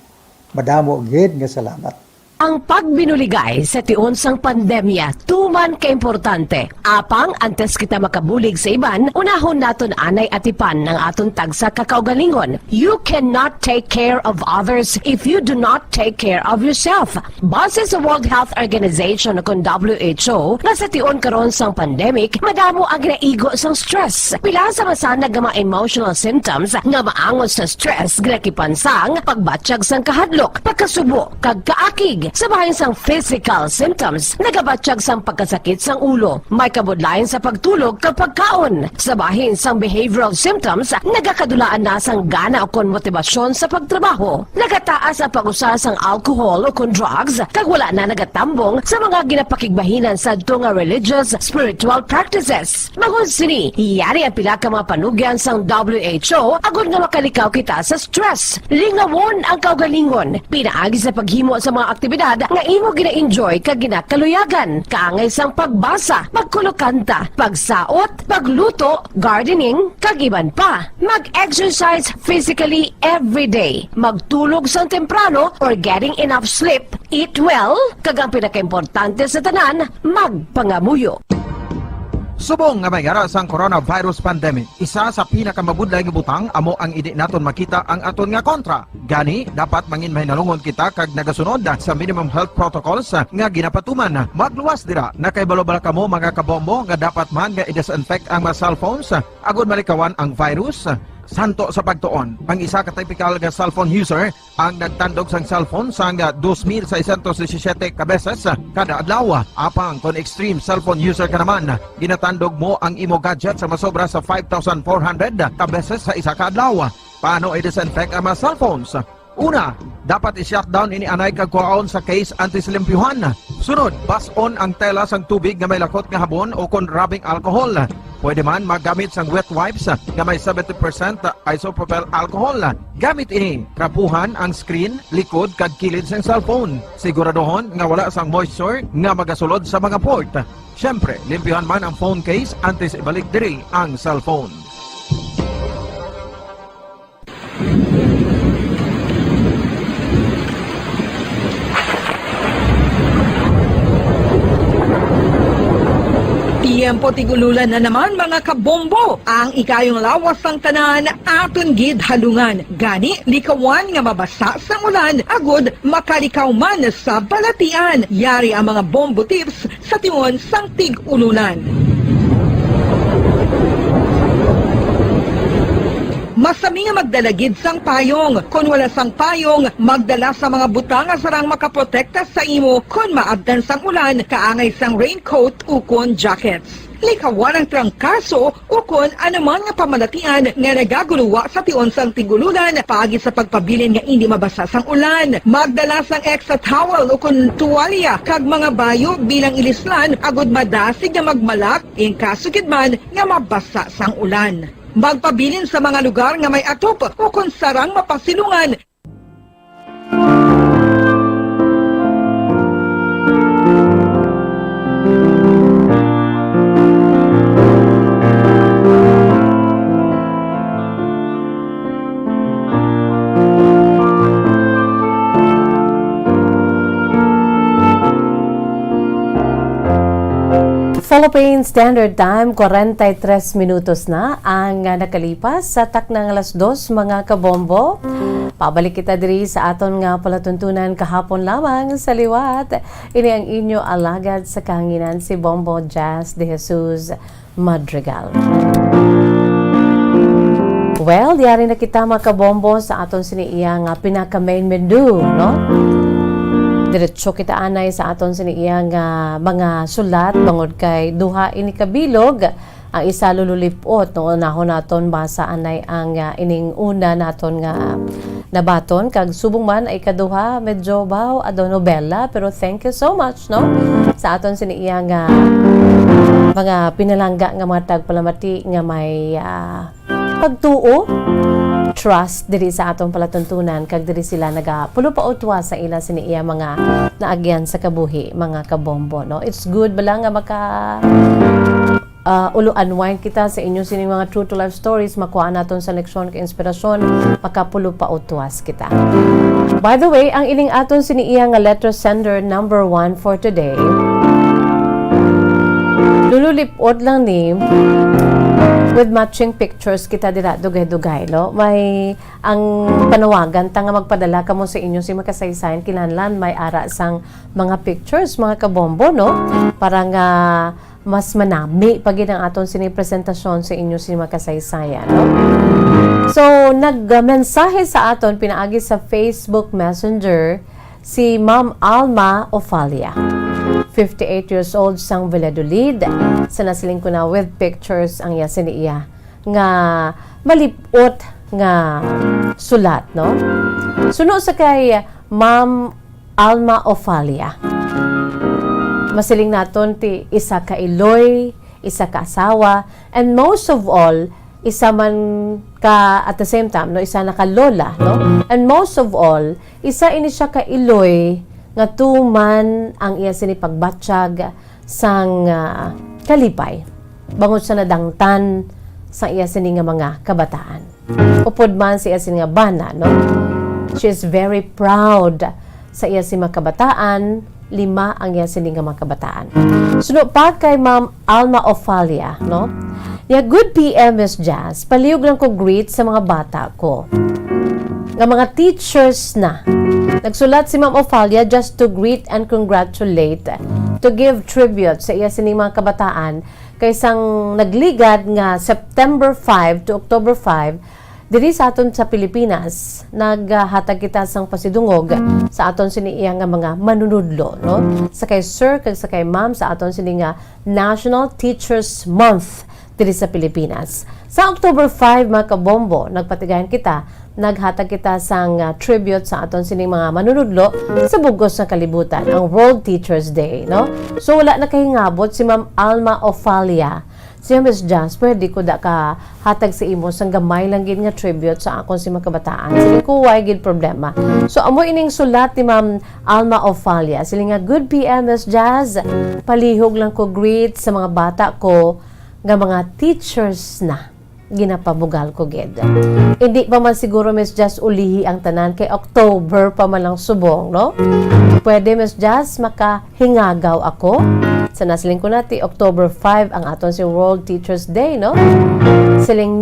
Madamo gid nga salamat. Ang pagbinuligay sa tiun sang pandemya, tuman ka-importante. Apang antes kita makabulig sa iban, unahon naton anay atipan ng aton tagsa kakaugalingon. You cannot take care of others if you do not take care of yourself. Base sa World Health Organization kung WHO, na sa tiun karon sang pandemic, madamo ang ginaigo sang stress. Pila sa masanag nga mga emotional symptoms nga maangon sa stress, ginakipansang pagbatsyag sang kahadlok, pagkasubo, kag kaakig. Sa bahin sang physical symptoms, nagabatsyag sang pagkasakit sang ulo, may kabudlayan sa pagtulog kapag kaon. Sa bahin sang behavioral symptoms, nagakadulaan na sang gana o kon motibasyon sa pagtrabaho. Nagataas ang pag-usa sang alcohol o kon drugs, kag wala na nagatambong sa mga ginapakigbahinan sa nga religious, spiritual practices. Magun sini, yari ang pila ka mga panugyan sang WHO agud nga makalikaw kita sa stress. Lingawon ang kaugalingon, pinaagi sa paghimo sa mga aktibidad nga imo gina-enjoy kag ginakaluyagan, kaangay sang pagbasa, pagkulokanta, pagsaot, pagluto, gardening, kag iban pa. Mag-exercise physically every day, magtulog sang temprano or getting enough sleep, eat well, kag ang pinakaimportante sa tanan, magpangamuyo. Subong nga may gara sang coronavirus pandemic, isa sa pinakamabudlay nga butang amo ang idi naton makita ang aton nga kontra. Gani, dapat mangin mahinalungon kita kag nagasunod sa minimum health protocols nga ginapatuman. Magluwas dira, nakaibalo-bala kamo mga kabombo nga dapat man nga i-disinfect ang mga cellphones agud malikawan ang virus. Santo sa pagtuon, ang isa ka typical nga cellphone user ang nagtandog sang cellphone sang 2,617 ka beses kada adlaw. Apang kon extreme cellphone user ka naman, ginatandog mo ang imo gadget sa masobra sa 5,400 ka beses sa isa ka adlaw. Paano i-disinfect ang mga cellphones? Una, dapat i-shutdown ini anay kag kuhaon sa case anti-slimpyuhan. Sunod, bas-on ang tela sang tubig nga may lakot nga habon o kon rubbing alcohol. Pwede man maggamit sang wet wipes nga may 70% isopropyl alcohol. Gamit ini, krapuhan ang screen, likod kag kilid sang cellphone. Siguraduhon nga wala sang moisture nga magasulod sa mga port. Syempre, limpyuhan man ang phone case antes ibalik diri ang cellphone. Tiempo tigululan na naman mga kabombo. Ang ikayong lawas ng tanan aton gid halungan. Gani likawan nga mabasa sa ulan agud makalikaw man sa balatian. Yari ang mga bombo tips sa tiyon sang tig-ulunan. Masami nga magdalagid sang payong. Kung wala sang payong, magdala sa mga butang nga sarang makaprotekta sa imo kung maabdan sang ulan, kaangay sang raincoat ukon jackets. Likawan ang trangkaso ukon anuman nga pamalatian nga nagaguluwa sa tion sang tigululan paagi sa pagpabilin nga hindi mabasa sang ulan. Magdala sang extra towel ukon tuwalya kag mga bayo bilang ilislan agud madasig nga magmalak in kasugid man nga mabasa sang ulan. Magpabilin sa mga lugar nga may atop o kung sarang mapasilungan. Philippine Standard Time, 43 minutos na ang nakalipas sa taknang alas 2 mga kabombo. Pabalik kita diri sa aton nga palatuntunan kahapon lamang sa liwat. Ini ang inyo alagad sa kahanginan si Bombo Jazz de Jesus Madrigal. Well, yari na kita mga kabombo sa aton siniiya nga pinaka-main menu, no? Diretso kita anay sa aton siniyang mga sulat bangod kay duha ini kabilog ang isa lululipot no nahon naton basa anay ang ining una naton nga nabaton kag subong man ay kaduha medyo baw ado nobela pero thank you so much no sa aton siniyang mga pinalangga nga mga tagpalamati nga may pagtuo trust diri sa atong palatuntunan kag diri sila nagapulo pa utwa sa ila siniiya mga naagyan sa kabuhi mga kabombo no. It's good bala nga maka ulo unwind kita sa inyo sining mga true to life stories makuha naton sa leksyon ka inspirasyon makapulo pa utwas kita. By the way, ang ining aton siniiya nga letter sender number 1 for today lululipod lang ni with matching pictures kita dira dugay-dugay no may ang panawagan ta nga magpadala kamo sa inyo si makasaysayan kinahanglan may ara sang mga pictures mga kabombo no para nga mas manami pag ang aton sinipresentasyon sa inyo si makasaysayan no. So nagmensahe sa aton pinaagi sa Facebook Messenger si Ma'am Alma Ofalia, 58 years old sang Valladolid. Sa nasiling ko na with pictures ang yasin niya nga malipot nga sulat no. Suno sa kay Ma'am Alma Ofalia. Masiling naton ti isa ka iloy, isa ka asawa, and most of all isa man ka at the same time no isa nakalola no, and most of all isa ini siya ka iloy nga tuman ang iya sini pagbatsyag sang kalipay bangod sa nadangtan sa iya sini nga mga kabataan. Upod man sa iya sini nga bana no, she is very proud sa iya sini mga kabataan. 5 ang iya sini nga mga kabataan. Suno pa kay Ma'am Alma Ofalia no. Ya good PM Miss Jazz, palihog lang ko greet sa mga bata ko. Nga mga teachers na. Nagsulat si Ma'am Ofalia just to greet and congratulate, to give tribute sa iya sining mga kabataan kaysang nagligad nga September 5 to October 5 diri sa aton sa Pilipinas. Naghatag kita sang pasidungog sa aton siniiya nga mga manunudlo no. Sa kay sir kag sa kay ma'am sa aton sini nga National Teachers Month diri sa Pilipinas. Sa October 5 mga kabombo, nagpatigayan kita, naghatag kita sang tribute sa aton sining mga manunudlo sa bugos ng kalibutan, ang World Teachers Day, no? So wala na kahingabot si Ma'am Alma Ofalia. Siya Miss Jazz, pwede ko da ka hatag sa imo sang gamay lang gid nga tribute sa akon si mga kabataan. Sige ko why gid problema. So amo ining sulat ni Ma'am Alma Ofalia. Sila nga good PM Miss Jazz. Palihog lang ko greet sa mga bata ko nga mga teachers na ginapabugal ko gid. Hindi pa man siguro Miss Jazz ulihi ang tanan kay October pa man lang subong no. Pwede Miss Jazz makahingagaw ako Sa nasiling ko natin, October 5 ang aton si World Teachers Day, no? Siling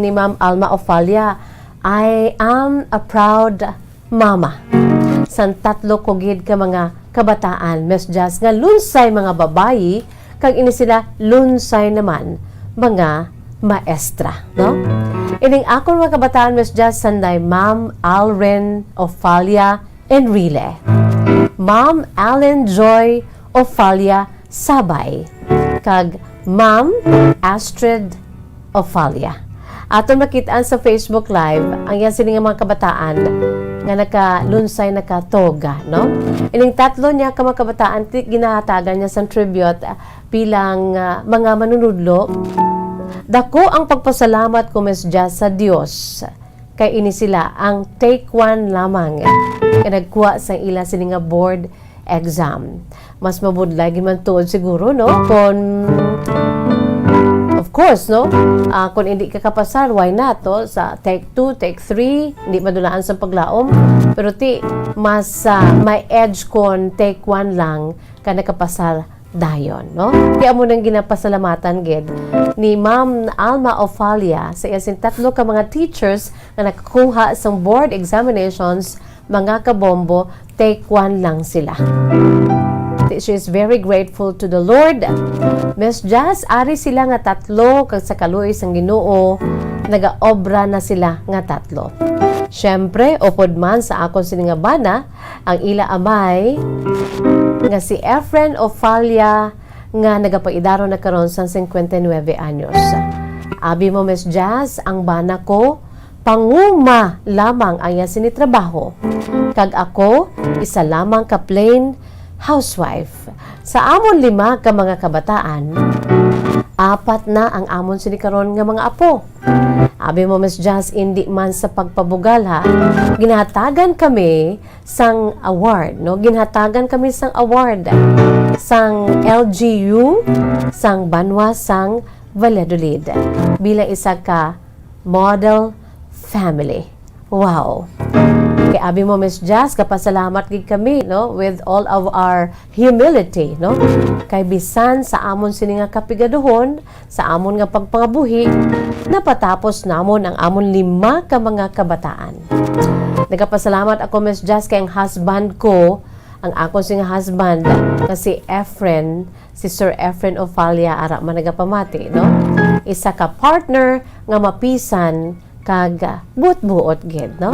ni Ma'am Alma Ofalia, I am a proud mama. San tatlo kogid ka mga kabataan, Miss Jazz, nga lunsay mga babayi, kag ini sila lunsay naman mga maestra, no? Ining akon mga kabataan, Miss Jazz, sanday Ma'am Alren Ofalia Enrile, Ma'am Allen Joy Ofalia Sabay, kag Ma'am Astrid Ofalia. Aton makitaan sa Facebook Live ang yan sila nga mga kabataan nga nakalunsay nakatoga, no? Ining tatlo niya ka mga kabataan ginahatagan niya sa tribute bilang mga manunudlo. Dako ang pagpasalamat ko, Miss Jazz, sa Dios kay ini sila ang take one lamang kay nagkuha sa ila sini nga board exam. Mas mabudlay man tuod siguro, no? Of course, no? Kung hindi ka kapasar, why not? No? Sa take 2, take 3, hindi madulaan sa paglaom. Pero mas may edge kon take 1 lang ka nakapasar dayon, no? Kaya mo nang ginapasalamatan, gid, ni Ma'am Alma Ofalia sa iyasin tatlo ka mga teachers na nakakuha sa board examinations, mga kabombo, take 1 lang sila. She is very grateful to the Lord. Miss Jazz, ari sila nga tatlo kag sa kaluoy sang Ginoo, nagaobra na sila nga tatlo. Syempre, upod man sa akon sini nga bana, ang ila amay nga si Efren Ofalia nga nagapaidaro na karon sa 59 anyos. Abi mo, Miss Jazz, ang bana ko panguma lamang ang iya sinitrabaho. Kag ako, isa lamang ka plain housewife. Sa amon 5 ka mga kabataan, 4 na ang amon sinikaron nga mga apo. Abi mo, Miss Jazz, hindi man sa pagpabugal, ha? Ginhatagan kami sang award, no? Ginhatagan kami sang award sang LGU, sang Banwa, sang Valladolid bilang isa ka model family. Wow! Kay abi mo, Miss Jazz, kapasalamat gid kami, no, with all of our humility, no, kay bisan sa amon sini nga kapigaduhon, sa amon nga pagpangabuhi, napatapos namon ang amon 5 ka mga kabataan. Nagapasalamat ako, Miss Jazz, kay ang husband ko, ang akon sing husband, kasi Efren, si Sir Efren Ofalia, ara man nagapamati, no, isa ka partner nga mapisan kag buot-buot gid, no?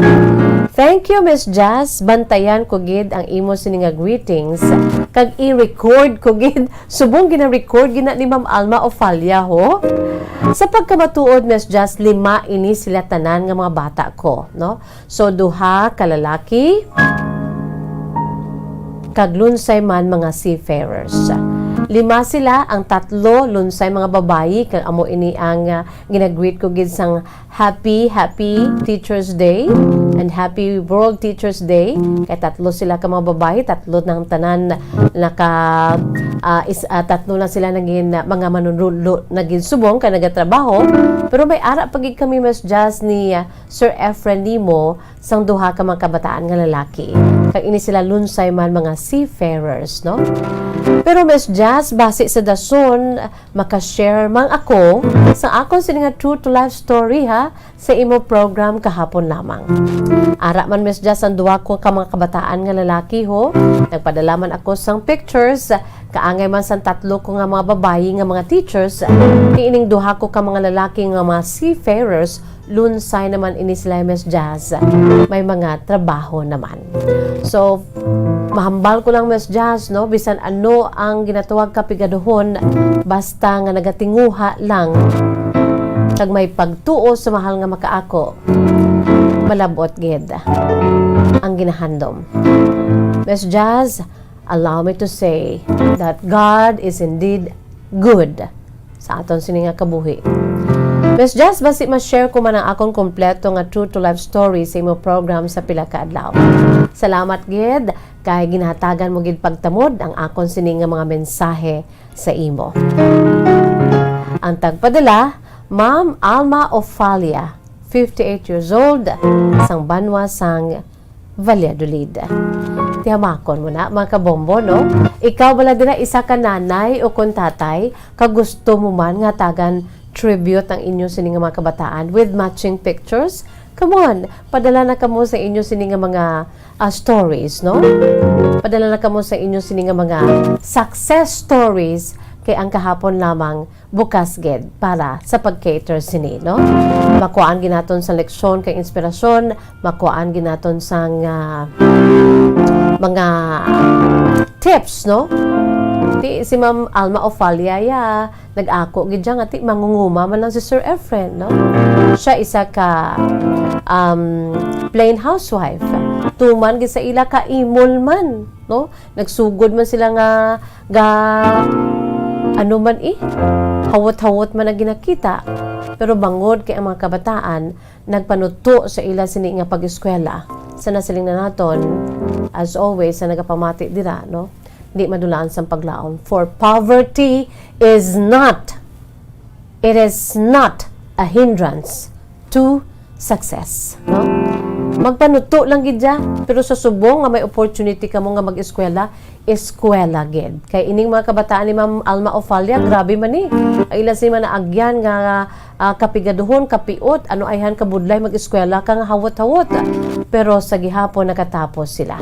Thank you, Miss Jazz. Bantayan ko gid ang imo sini nga greetings kag i-record ko gid. Subong gina-record gina ni Ma'am Alma Ofalia, ho. Sa pagkamatuod, Miss Jazz, 5 ini sila tanan nga mga bata ko, no? So 2 kalalaki kag lunsay man mga seafarers. 5 sila, ang 3 lunsay mga babayi, kag amo ini ang ginagreet ko gid sang Happy Teachers Day and Happy World Teachers Day. Kay 3 sila ka mga babayi, 3 ng tanan naka 3 na sila naging mga manunudlo naging subong kay nagatrabaho. Pero may ara pagig kami, Miss Jazz, ni Sir Efren Nimo sang 2 ka mga kabataan nga lalaki. Kag ini sila lunsay man mga seafarers, no? Pero Miss Jazz, base sa dason, makashare mang ako sa akon sini nga true to life story, ha, sa imo program kahapon lamang. Ara man, Miss Jazz, ang 2 ko ka mga kabataan nga lalaki, ho. Nagpadala man ako sang pictures, kaangay man sang 3 ko nga mga babayi nga mga teachers, ining 2 ko ka mga lalaki nga mga seafarers, lunsay naman ini sila, Miss Jazz, may mga trabaho naman. So, mahambal ko lang, Miss Jazz, no, bisan ano ang ginatuwag kapigaduhon, basta nga nagatinguha lang kag may pagtuo sa mahal nga makaako, malabot gid ang ginahandom. Miss Jazz, allow me to say that God is indeed good sa aton sini nga kabuhi. Miss Jazz, basi ma-share ko man ang akong kompleto nga true to life story sa imo program sa pila ka adlaw. Salamat gid kay ginahatagan mo gid pagtamod ang akon sini nga mga mensahe sa imo. Ang tagpadala, Ma'am Alma Ofalia, 58 years old, sang Banwa, sang Valladolid. Tiyamakon mo na, mga kabombo, no? Ikaw bala dira isa ka nanay o kung tatay, kagusto mo man nga tagan tribute ang inyo sini nga mga kabataan with matching pictures. Come on, padala na kamo sa inyo sini nga mga stories, no? Padala na kamo sa inyo sini nga mga success stories kay ang kahapon lamang bukas ged para sa pag-cater sini, no? Makuhaan ginaton sa leksyon kay inspirasyon, makuhaan ginaton sang mga tips, no? Si Ma'am Alma Ofalia nag-ako gid nga ti mangunguma man lang si Sir Efren, no? Siya isa ka plain housewife. Tuman gid sa ila ka imol man, no? Nagsugod man sila nga ano man hawot-hawot man na ginakita. Pero bangod kay ang mga kabataan nagpanuto sa ila sini nga pag-eskwela. Sana siling na naton as always sa nagapamati dira, no? Di madulaan sa paglaom. For poverty is not a hindrance to success, no? Magpanuto lang gid ya, pero sa subong nga may opportunity kamo nga mag-eskwela, eskwela gid. Kay ining mga kabataan ni Ma'am Alma Ofalia, grabe man ni. Ay ila si man naagyan nga kapigaduhon, kapiot, ano ayhan kabudlay mag-eskwela ka nga hawot-hawot. Pero sa gihapon nakatapos sila.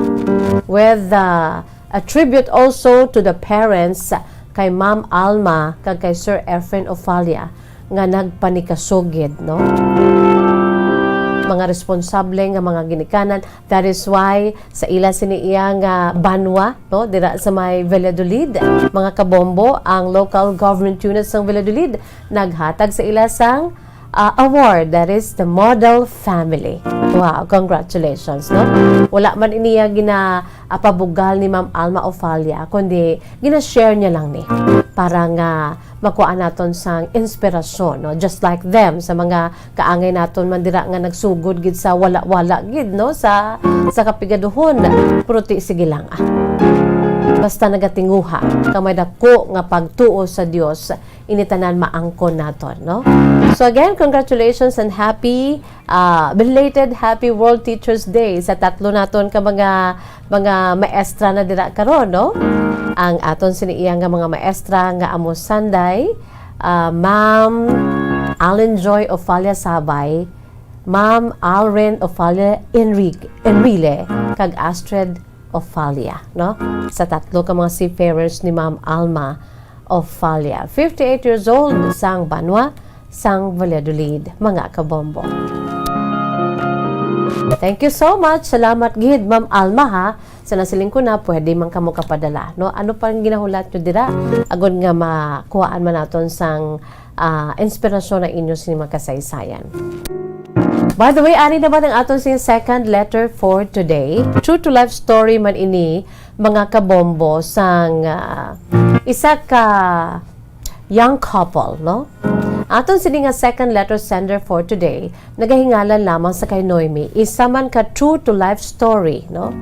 With a tribute also to the parents kay Ma'am Alma kag kay Sir Efren Ofalia nga nagpanikasugid, no? Mga responsable nga mga ginikanan. That is why sa ila siniiya nga banwa, no, dira sa may Valladolid, mga kabombo, ang local government units ng Valladolid naghatag sa ila sang award, that is the Model Family. Wow, congratulations, no? Wala man iniya pabugal ni Ma'am Alma Ofalia, kundi gina-share niya lang ni para nga makuha naton sang inspirasyon, no? Just like them sa mga kaangay naton man dira nga nagsugod gid sa wala-wala gid, no, sa kapigaduhon. Pruti sige lang basta nagatinguha kamay dako nga pagtuo sa Dios initanan maangkon naton, no? So again, congratulations and belated happy World Teachers Day sa tatlo naton ka mga maestra na dira karon, no? Ang aton siniiya nga mga maestra nga amo Sanday, Ma'am Allen Joy Ofalia Sabay, Ma'am Alren Ofalia Enrile, kag Astrid Ofalia, no? Sa tatlo ka mga seafarers ni Ma'am Alma Ofalia. 58 years old, sang Banwa, sang Valladolid, mga kabombo. Thank you so much. Salamat gid, Ma'am Alma, ha. Sa nasiling ko na, pwede man kamo kapadala, no? Ano pang ginahulat nyo dira? Agad nga makuhaan man naton sang inspirasyon na inyo sa mga kasaysayan. By the way, ani naman ang aton sing second letter for today. True to life story man ini, mga kabombo, sang isa ka young couple, no? Aton sini nga second letter sender for today, nagahingalan lamang sa kay Noemi. Isa man ka true to life story, no?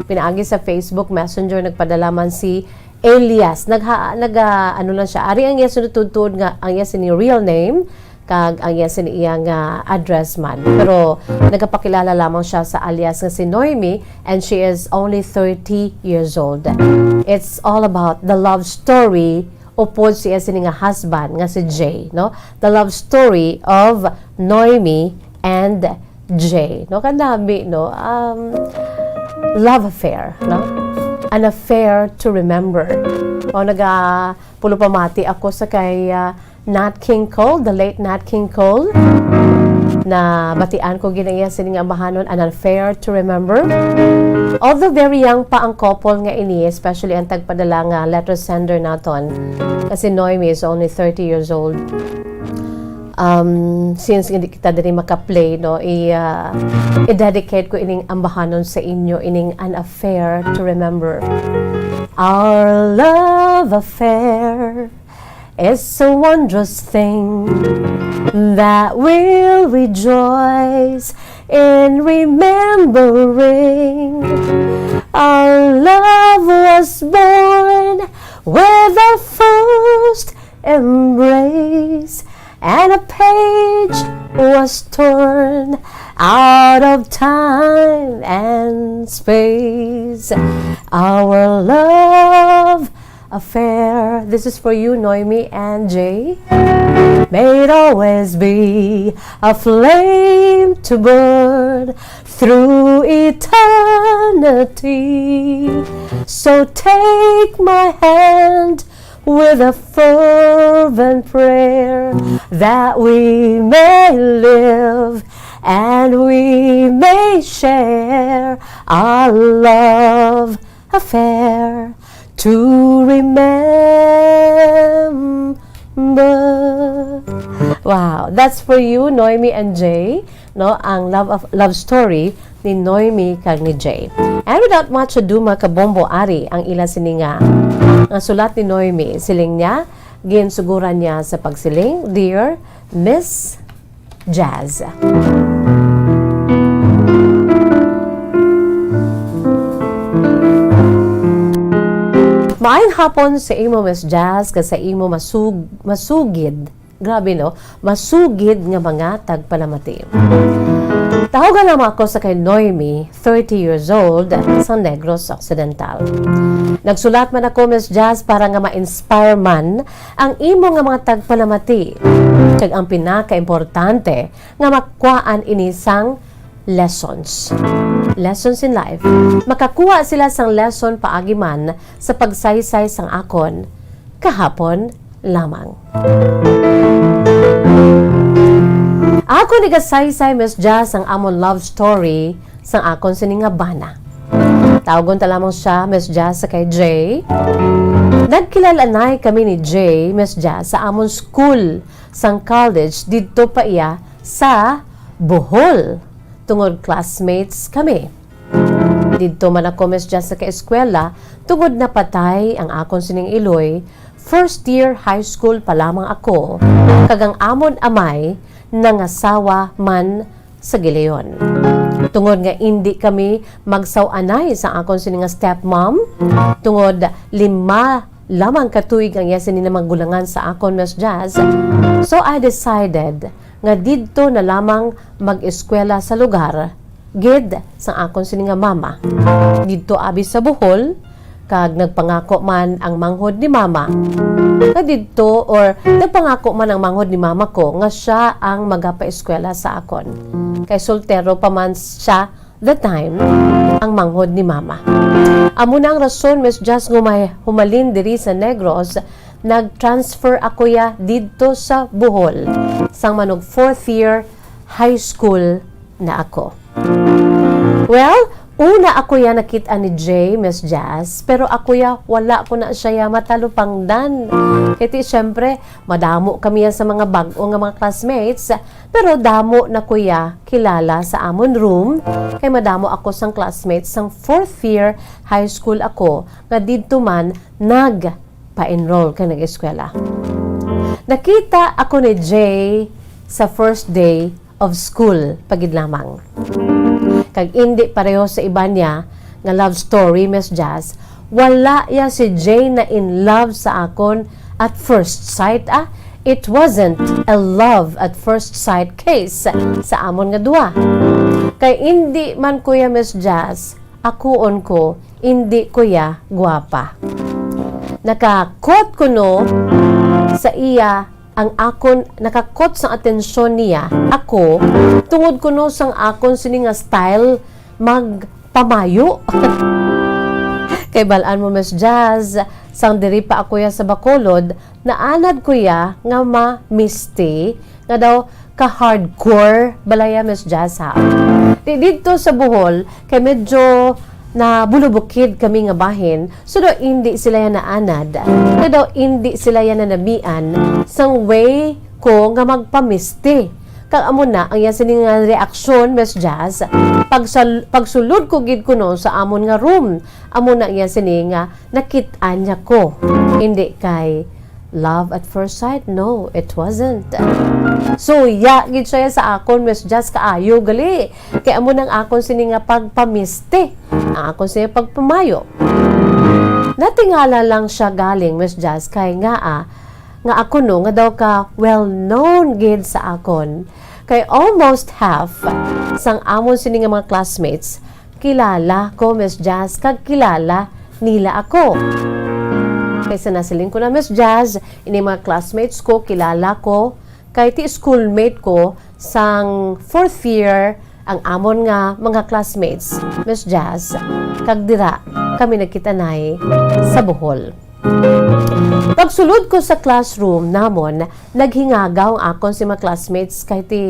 Pinaagi sa Facebook Messenger, nagpadala man si Elias. Ano lang siya, ari ang iya sunod-tudtod nga ang iya sini real name, kag ang yes iyang address man. Pero nagapakilala lamang siya sa alias nga si Noemi, and she is only 30 years old. It's all about the love story upod siya sini nga husband nga si Jay, no? The love story of Noemi and Jay, no? Kanami, no? Love affair, no? An affair to remember. O pulupamati ako sa kay Nat King Cole, the late Nat King Cole, na batian ko ginaya sining amahanon, an affair to remember. Although very young pa ang couple nga ini, especially ang tagpadala nga letter sender naton, kasi Noemi is only 30 years old. Since hindi kita din makaplay, no, i-dedicate ko ining ambahanon sa inyo, ining an affair to remember. Our love affair is a wondrous thing that we'll rejoice in remembering. Our love was born with our first embrace, and a page was torn out of time and space. Our love affair. This is for you, Noemi and Jay. May it always be a flame to burn through eternity. So take my hand with a fervent prayer that we may live and we may share our love affair to remember. Wow, that's for you, Noemi and Jay. No, ang love story ni Noemi kag ni Jay. And without much ado, mga kabombo, ari ang ila sininga. Ang sulat ni Noemi, siling niya, ginsuguran niya sa pagsiling, Dear Miss Jazz. Maayong hapon sa imo, Miss Jazz, ka sa imo masugid. Grabe, no? Masugid nga mga tagpalamati. Tawagan naman ako sa kay Noemi, 30 years old, sa Negros Occidental. Nagsulat man ako, Miss Jazz, para nga ma-inspire man ang imo nga mga tagpalamati. Kag ang pinaka-importante nga makuhaan inisang lessons. Lessons in life. Makakuha sila sang lesson paagi man sa pagsaysay sang akon kahapon lamang. Ako ni gasaysay, Miss Jazz, ang amon love story sang akon sininga bana. Tawagon ta lamang siya, Miss Jazz, sa kay Jay. Nagkilalanay kami ni Jay, Miss Jazz, sa amon school sang college dito pa iya sa Bohol. Tungod classmates kami. Dito man ako, Miss Jazz, sa eskwela, tungod na patay ang akon sining iloy. First year high school pa lamang ako, kagang amon amay nangasawa man sa gileyon. Tungod nga hindi kami magsaw-anay sa akon sining stepmom, tungod 5 lamang katuig ang yasin ni na maggulangan sa akon, Miss Jazz. So I decided nga didto na lamang mag-eskwela sa lugar gid sa akon sininga mama. Didto abi sa Bohol, kag nagpangako man ang manghod ni mama nga didto, or nagpangako man ang manghod ni mama ko nga siya ang magapa-eskwela sa akon. Kay soltero pa man siya that time ang manghod ni mama. Amo na ang rason, Miss Jazz, humalin diri sa Negros, nag-transfer ako ya dito sa Bohol sang manog 4th year high school na ako. Well, una ako ya nakita ni Jay, Miss Jazz, pero ako ya wala ko na siya ya matalupangdan. Kaya syempre, madamo kami yan sa mga bago nga mga classmates, pero damo na ko ya kilala sa amon room, kay madamo ako sang classmates sang 4th year high school ako, nga dito man pa-enroll ka nag-eskwela. Nakita ako ni Jay sa first day of school, pagid lamang. Kag hindi pareho sa iba niya nga love story, Miss Jazz, wala ya si Jay na in love sa akon at first sight. It wasn't a love at first sight case sa amon nga duha. Kay hindi man kuya, Miss Jazz, akuon ko, hindi kuya guwapa. Nakakot ko no sa iya ang akon, nakakot sa atensyon niya ako tungod ko no sang akon sininga style magpamayo. Kay balaan mo, Miss Jazz, sang diri pa ako ya sa Bacolod, naanad ko ya nga ma-misty nga daw ka-hardcore balaya, Miss Jazz, ha. Dito sa Bohol kay medyo na bulubukid kami nga bahin, so daw hindi sila yan naanad, na daw hindi sila yan nanamian sang way ko nga magpamisti. Kag amo na ang yan sining nga reaksyon, Miss Jazz, pagsulod ko gid ko no sa amon nga room, amo na yan sining nga nakit-an niya ko. Hindi kay love at first sight, no, it wasn't. So, gid siya sa akon, Miss Jazz, kaayo gali. Kaya amo nang akon sini nga pagpamiste, ang akon sini pagpamayo. Natingala lang siya galing, Miss Jazz, kay nga ako no, nga daw ka well-known gid sa akon, Kay almost half sang amon sini nga mga classmates kilala ko Miss Jazz kag kilala nila ako. Kaysa nasiling ko na Miss Jazz, ini mga classmates ko kilala ko kay ti schoolmate ko sang 4th year ang amon nga mga classmates Miss Jazz kag dira kami nagkitanay sa Bohol. Pagsulod ko sa classroom namon, naghingagaw ang akon si mga classmates kay ti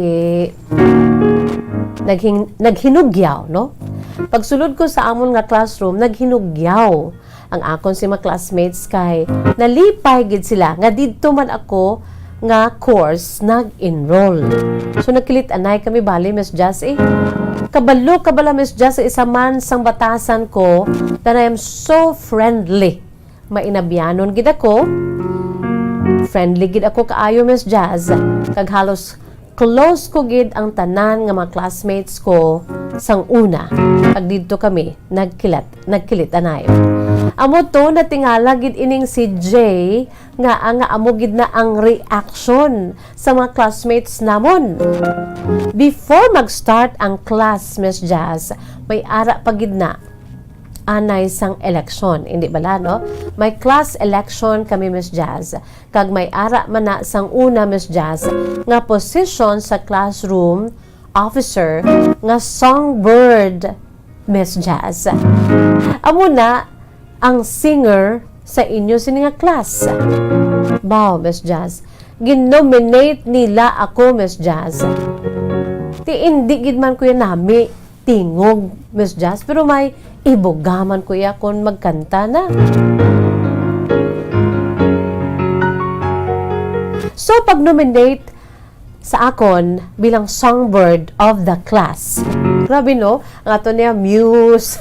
naghinugyaw, no? Pagsulod ko sa amon nga classroom, naghinugyaw ang akon si mga classmates kay nalipay gid sila nga didto man ako nga course nag-enroll. So nagkilit anay kami bali Miss Jazz kabala Miss Jazz sa isa man sang batasan ko that I am so friendly. Mainabyanon gid ako. Friendly gid ako kaayo Miss Jazz. Kag halos close ko gid ang tanan nga mga classmates ko sang una. Pag didto kami nagkilit anay. Amo to natingala gid ining si Jay nga amo gid na ang reaction sa mga classmates namon. Before mag-start ang class Miss Jazz, may ara pa gid na anay sang election, hindi bala no? May class election kami Miss Jazz. Kag may ara man na sang una Miss Jazz nga position sa classroom officer nga songbird Miss Jazz. Amo na ang singer sa inyo sini nga class. Wow, Miss Jazz. Ginominate nila ako Miss Jazz. Ti hindi gid man ko yan nami tingog Miss Jazz, pero may ibugaman ko ya kung magkanta na. So, pag-nominate sa akon bilang songbird of the class. Grabe no? Ang ato niya, muse,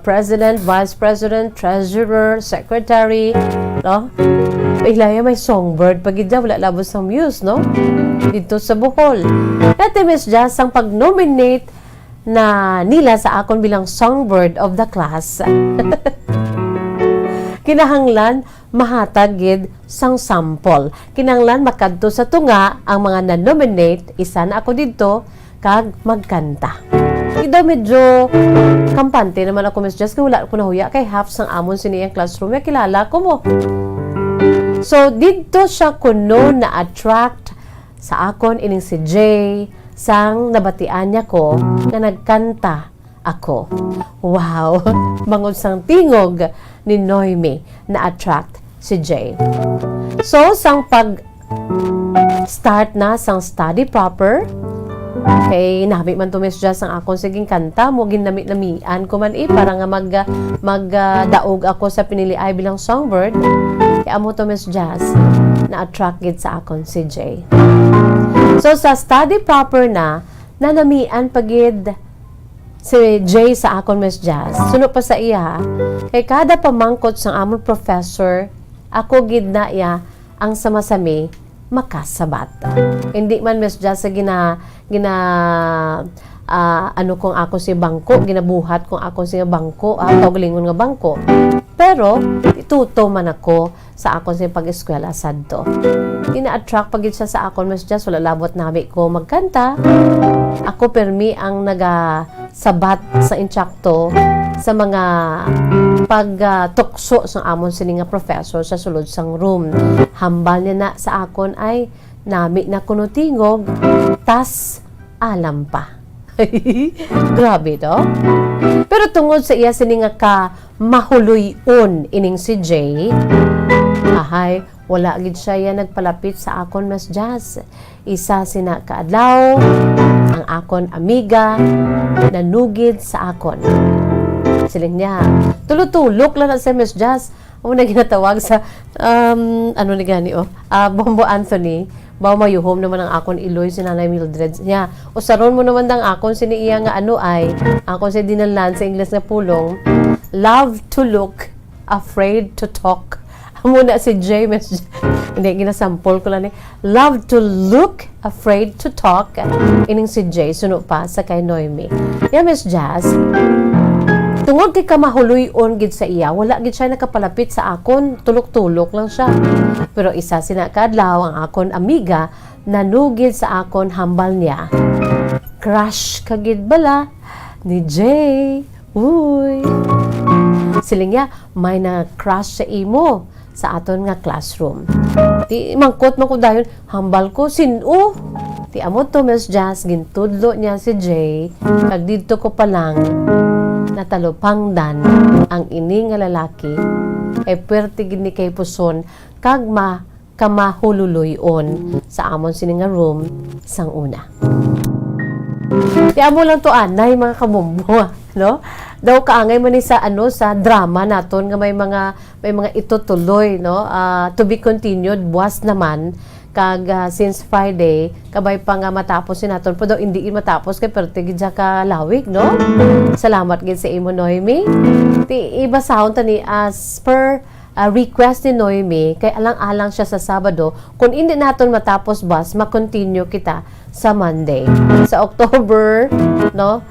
president, vice president, treasurer, secretary, no? Ilaya may songbird. Pag idya, wala labos ng muse, no? Dito sa Bohol. Dati, Miss Jazz, ang pag-nominate na nila sa akon bilang songbird of the class. Kinahanglan mahatag gid sang sample. Kinahanglan makadto sa tunga ang mga na-nominate, isa na ako didto kag magkanta. Ida medyo kampante naman ako Miss Jess, kaya wala ko nahuya kay half sang amon siniyang classroom ya kilala ko mo. So didto siya kuno na attract sa akon ining si Jay sang nabatian niya ko na nagkanta ako. Wow! Bangod sang tingog ni Noemi na attract si Jay. So, sang pag-start na sang study proper, kay nabi man to Miss Jazz ang akong siging kanta mo, ginamit-namian ko man para nga magdaog ako sa pinili ay bilang songbird. Kaya mo to Miss Jazz na attract gid sa akon si Jay. So, sa study proper na, nanamian pagid si Jay sa akon Miss Jazz. Suno pa sa iya, kay kada pamangkot sang amon professor, ako gid na iya ang sama-sami makasabat. Hindi man Miss Jazz sa ano kung ako si bangko, ginabuhat kung ako si bangko, tawgalingon nga bangko. Pero, ituto man ako sa akon sa pag-eskwela sadto. Ina-attract pagid siya sa akon Miss Jazz, wala labot nabi ko magkanta. Ako permi ang nagasabat sa insyakto sa mga pagtukso sa amon sini nga professor sa sulod sang room. Hambal niya na sa akon ay nami na kuno tingog, tas alam pa. Grabe to. Pero tungod sa iya sini nga ka mahuluyon ining si Jay, ahay, wala gid siya yan nagpalapit sa akon Miss Jazz. Isa sina kaadlaw ang akon amiga nanugid sa akon. Siling niya, tulutulok lang na sa Miss Jazz. Ako na ginatawag sa ano ni gani Bombo Anthony. Bawa mayuhom naman ang akon iloy si Nanay Mildred niya. O saron mo naman dang akon siniiya nga ano ay akon si dinalan sa Ingles nga pulong. Love to look, afraid to talk. Muna si James, hindi, ginasample ko lang eh. Love to look, afraid to talk. Ining si Jay, suno pa sa kay Noemi. Yeah, Miss Jazz, Tungod kay kamahuloy-on gid sa iya, wala gid siya nakapalapit sa akon, tulok-tulok lang siya. Pero isa sina kadlaw ang akon amiga nanugid sa akon hambal niya. Crush ka gid bala ni Jay. Uy. Siling niya, may na-crush sa imo sa aton nga classroom. Ti mangkot man ko dayon, hambal ko sino? Ti amo to Miss Jazz, gintudlo niya si Jay, kag didto ko pa lang natalupangdan ang ini nga lalaki ay puwerte gid ni kay puson kag kamahululoyon sa amon sini nga room sang una. Ti amo lang to anay mga kabombo, no? Daw kaangay man ni sa sa drama naton nga may mga itutuloy, no? To be continued buwas naman kag since Friday kabay pa nga matapos si naton po daw hindi matapos kay perte gid ka lawig, no? Salamat gid sa imo Noemi. Ti iba sahon tani as per request ni Noemi kay alang-alang siya sa Sabado kung hindi naton matapos bus ma-continue kita sa Monday sa October, no?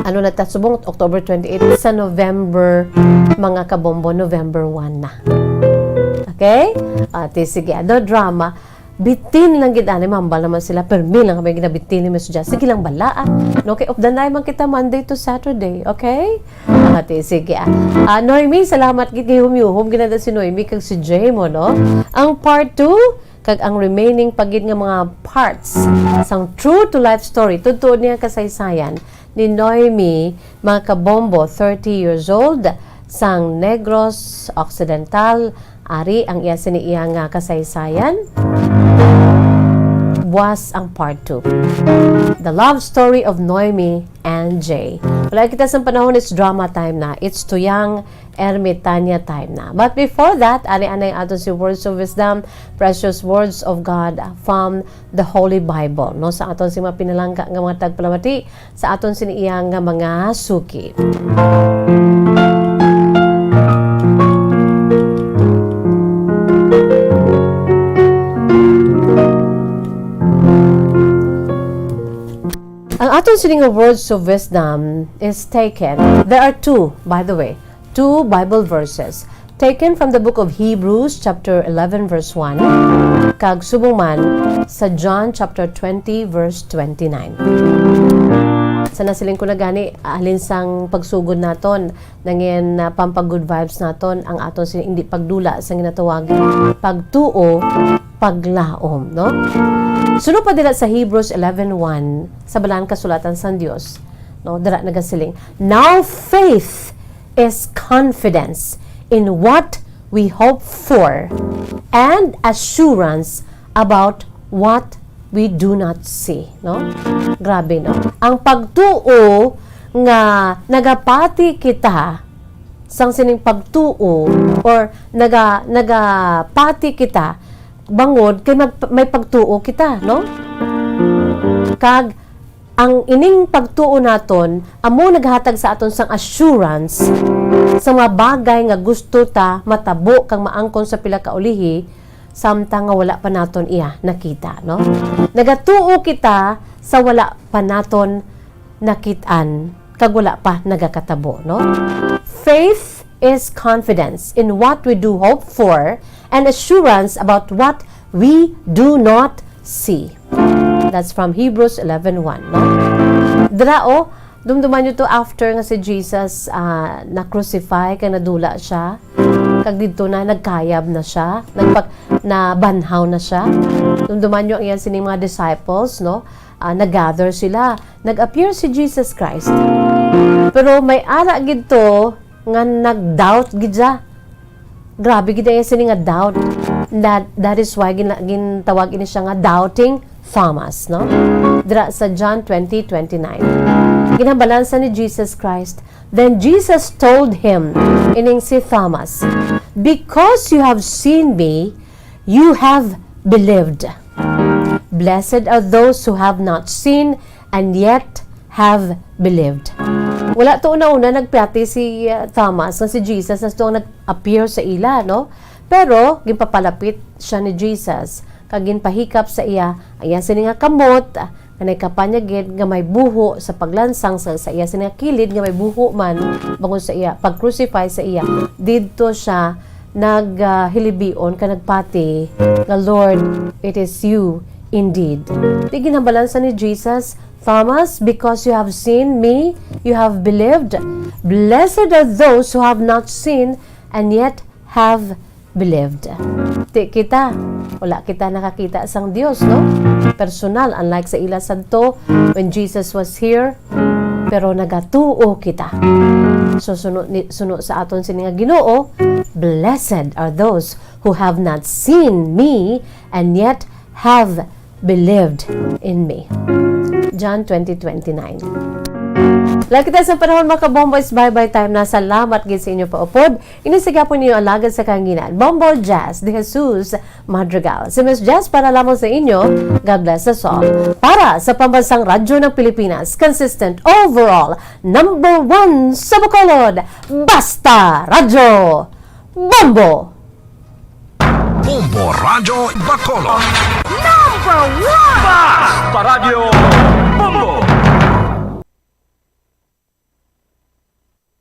Ano na ta subong October 28 sa November mga kabombo, November 1 na. Okay? Sige, drama. Bitin lang gid ani mambal naman sila permi lang kami ginabitin ni Miss Jazz. Sige lang bala. No, okay, of the night man kita Monday to Saturday, okay? Sige. Noemi, salamat gid kay humyuhom ginada si Noemi kag si Jay mo, no? Ang part 2 kag ang remaining pagid nga mga parts sang true to life story tudtod niya kasaysayan ni Noemi, mga kabombo, 30 years old, sang Negros Occidental, ari ang iya siniiya nga kasaysayan. Buwas ang part 2. The love story of Noemi and Jay. Wala kita sa panahon, it's drama time na. It's tuyang ermitanya time na. But before that, ani-anay ato si words of wisdom, precious words of God from the Holy Bible. No? Sa aton si mga pinalangka nga mga tagpalamati, sa aton siniyang nga mga suki. Ang aton sining words of wisdom is taken. There are two, by the way, two Bible verses taken from the book of Hebrews chapter 11 verse 1 kag subong man sa John chapter 20 verse 29. Sana siling ko na gani alin sang pagsugod naton nangin pampag good vibes naton ang aton sining hindi pagdula sa ginatawag pagtuo paglaom, no? Sunod pa dila sa Hebrews 11:1 sa balang kasulatan sa Dios, no? Dira nagasiling, now faith is confidence in what we hope for and assurance about what we do not see, no? Grabe, no? Ang pagtuo nga nagapati kita sang sining pagtuo or nagapati kita bangod kay may pagtuo kita, no? Kag ang ining pagtuo naton amo naghatag sa aton sang assurance sa mga bagay nga gusto ta matabo kang maangkon sa pila ka ulihi samtang nga wala pa naton iya nakita, no? Nagatuo kita sa wala pa naton nakitaan kag wala pa nagakatabo, no? Faith is confidence in what we do hope for and assurance about what we do not see. That's from Hebrews 11:1, no? Drao, dumduman nyo to after nga si Jesus na-crucify, kag nadula siya, kag dito na nagkayab na siya, nabanhaw na siya. Dumduman nyo ang iyan sining mga disciples, no? Nag-gather sila. Nag-appear si Jesus Christ. Pero may ara gid to nga nag-doubt gid siya. Grabe gid ay sini nga doubt. That is why gintawag ini siya nga doubting Thomas, no? Dira sa John 20:29. Ginabalansa ni Jesus Christ. Then Jesus told him, ining si Thomas, because you have seen me, you have believed. Blessed are those who have not seen and yet have believed. Wala to una-una nagpati si Thomas nga si Jesus na ito nag-appear sa ila, no? Pero ginpapalapit siya ni Jesus kag ginpahikap sa iya ayan sini nga kamot nga kanay kapanyagid nga may buho sa paglansang sa iya sa nga kilid nga may buho man bangod sa iya pag-crucify sa iya didto siya naghilibion ka nagpati nga Lord, it is you indeed. Di ginabalansa ni Jesus, Thomas, because you have seen me, you have believed. Blessed are those who have not seen and yet have believed. Di kita, wala kita nakakita sang Dios, no? Personal, unlike sa ila santo, when Jesus was here, pero nagatuo kita. So, suno sa aton sini nga Ginoo, blessed are those who have not seen me and yet have believed in me. John 20:29. Lagi tayo sa panahon mga kabomboys, bye-bye time na. Salamat gid sa inyo paupod. Inisiga po ninyo alagad sa kanginan. Bombo Jazz de Jesus Madrigal. Si Miss Jazz para lamang sa inyo. God bless us all. Para sa pambansang radyo ng Pilipinas, consistent overall, #1 sa Bacolod, Basta Radyo Bombo! Bombo Radio Bacolod. Basta Radio Bombo!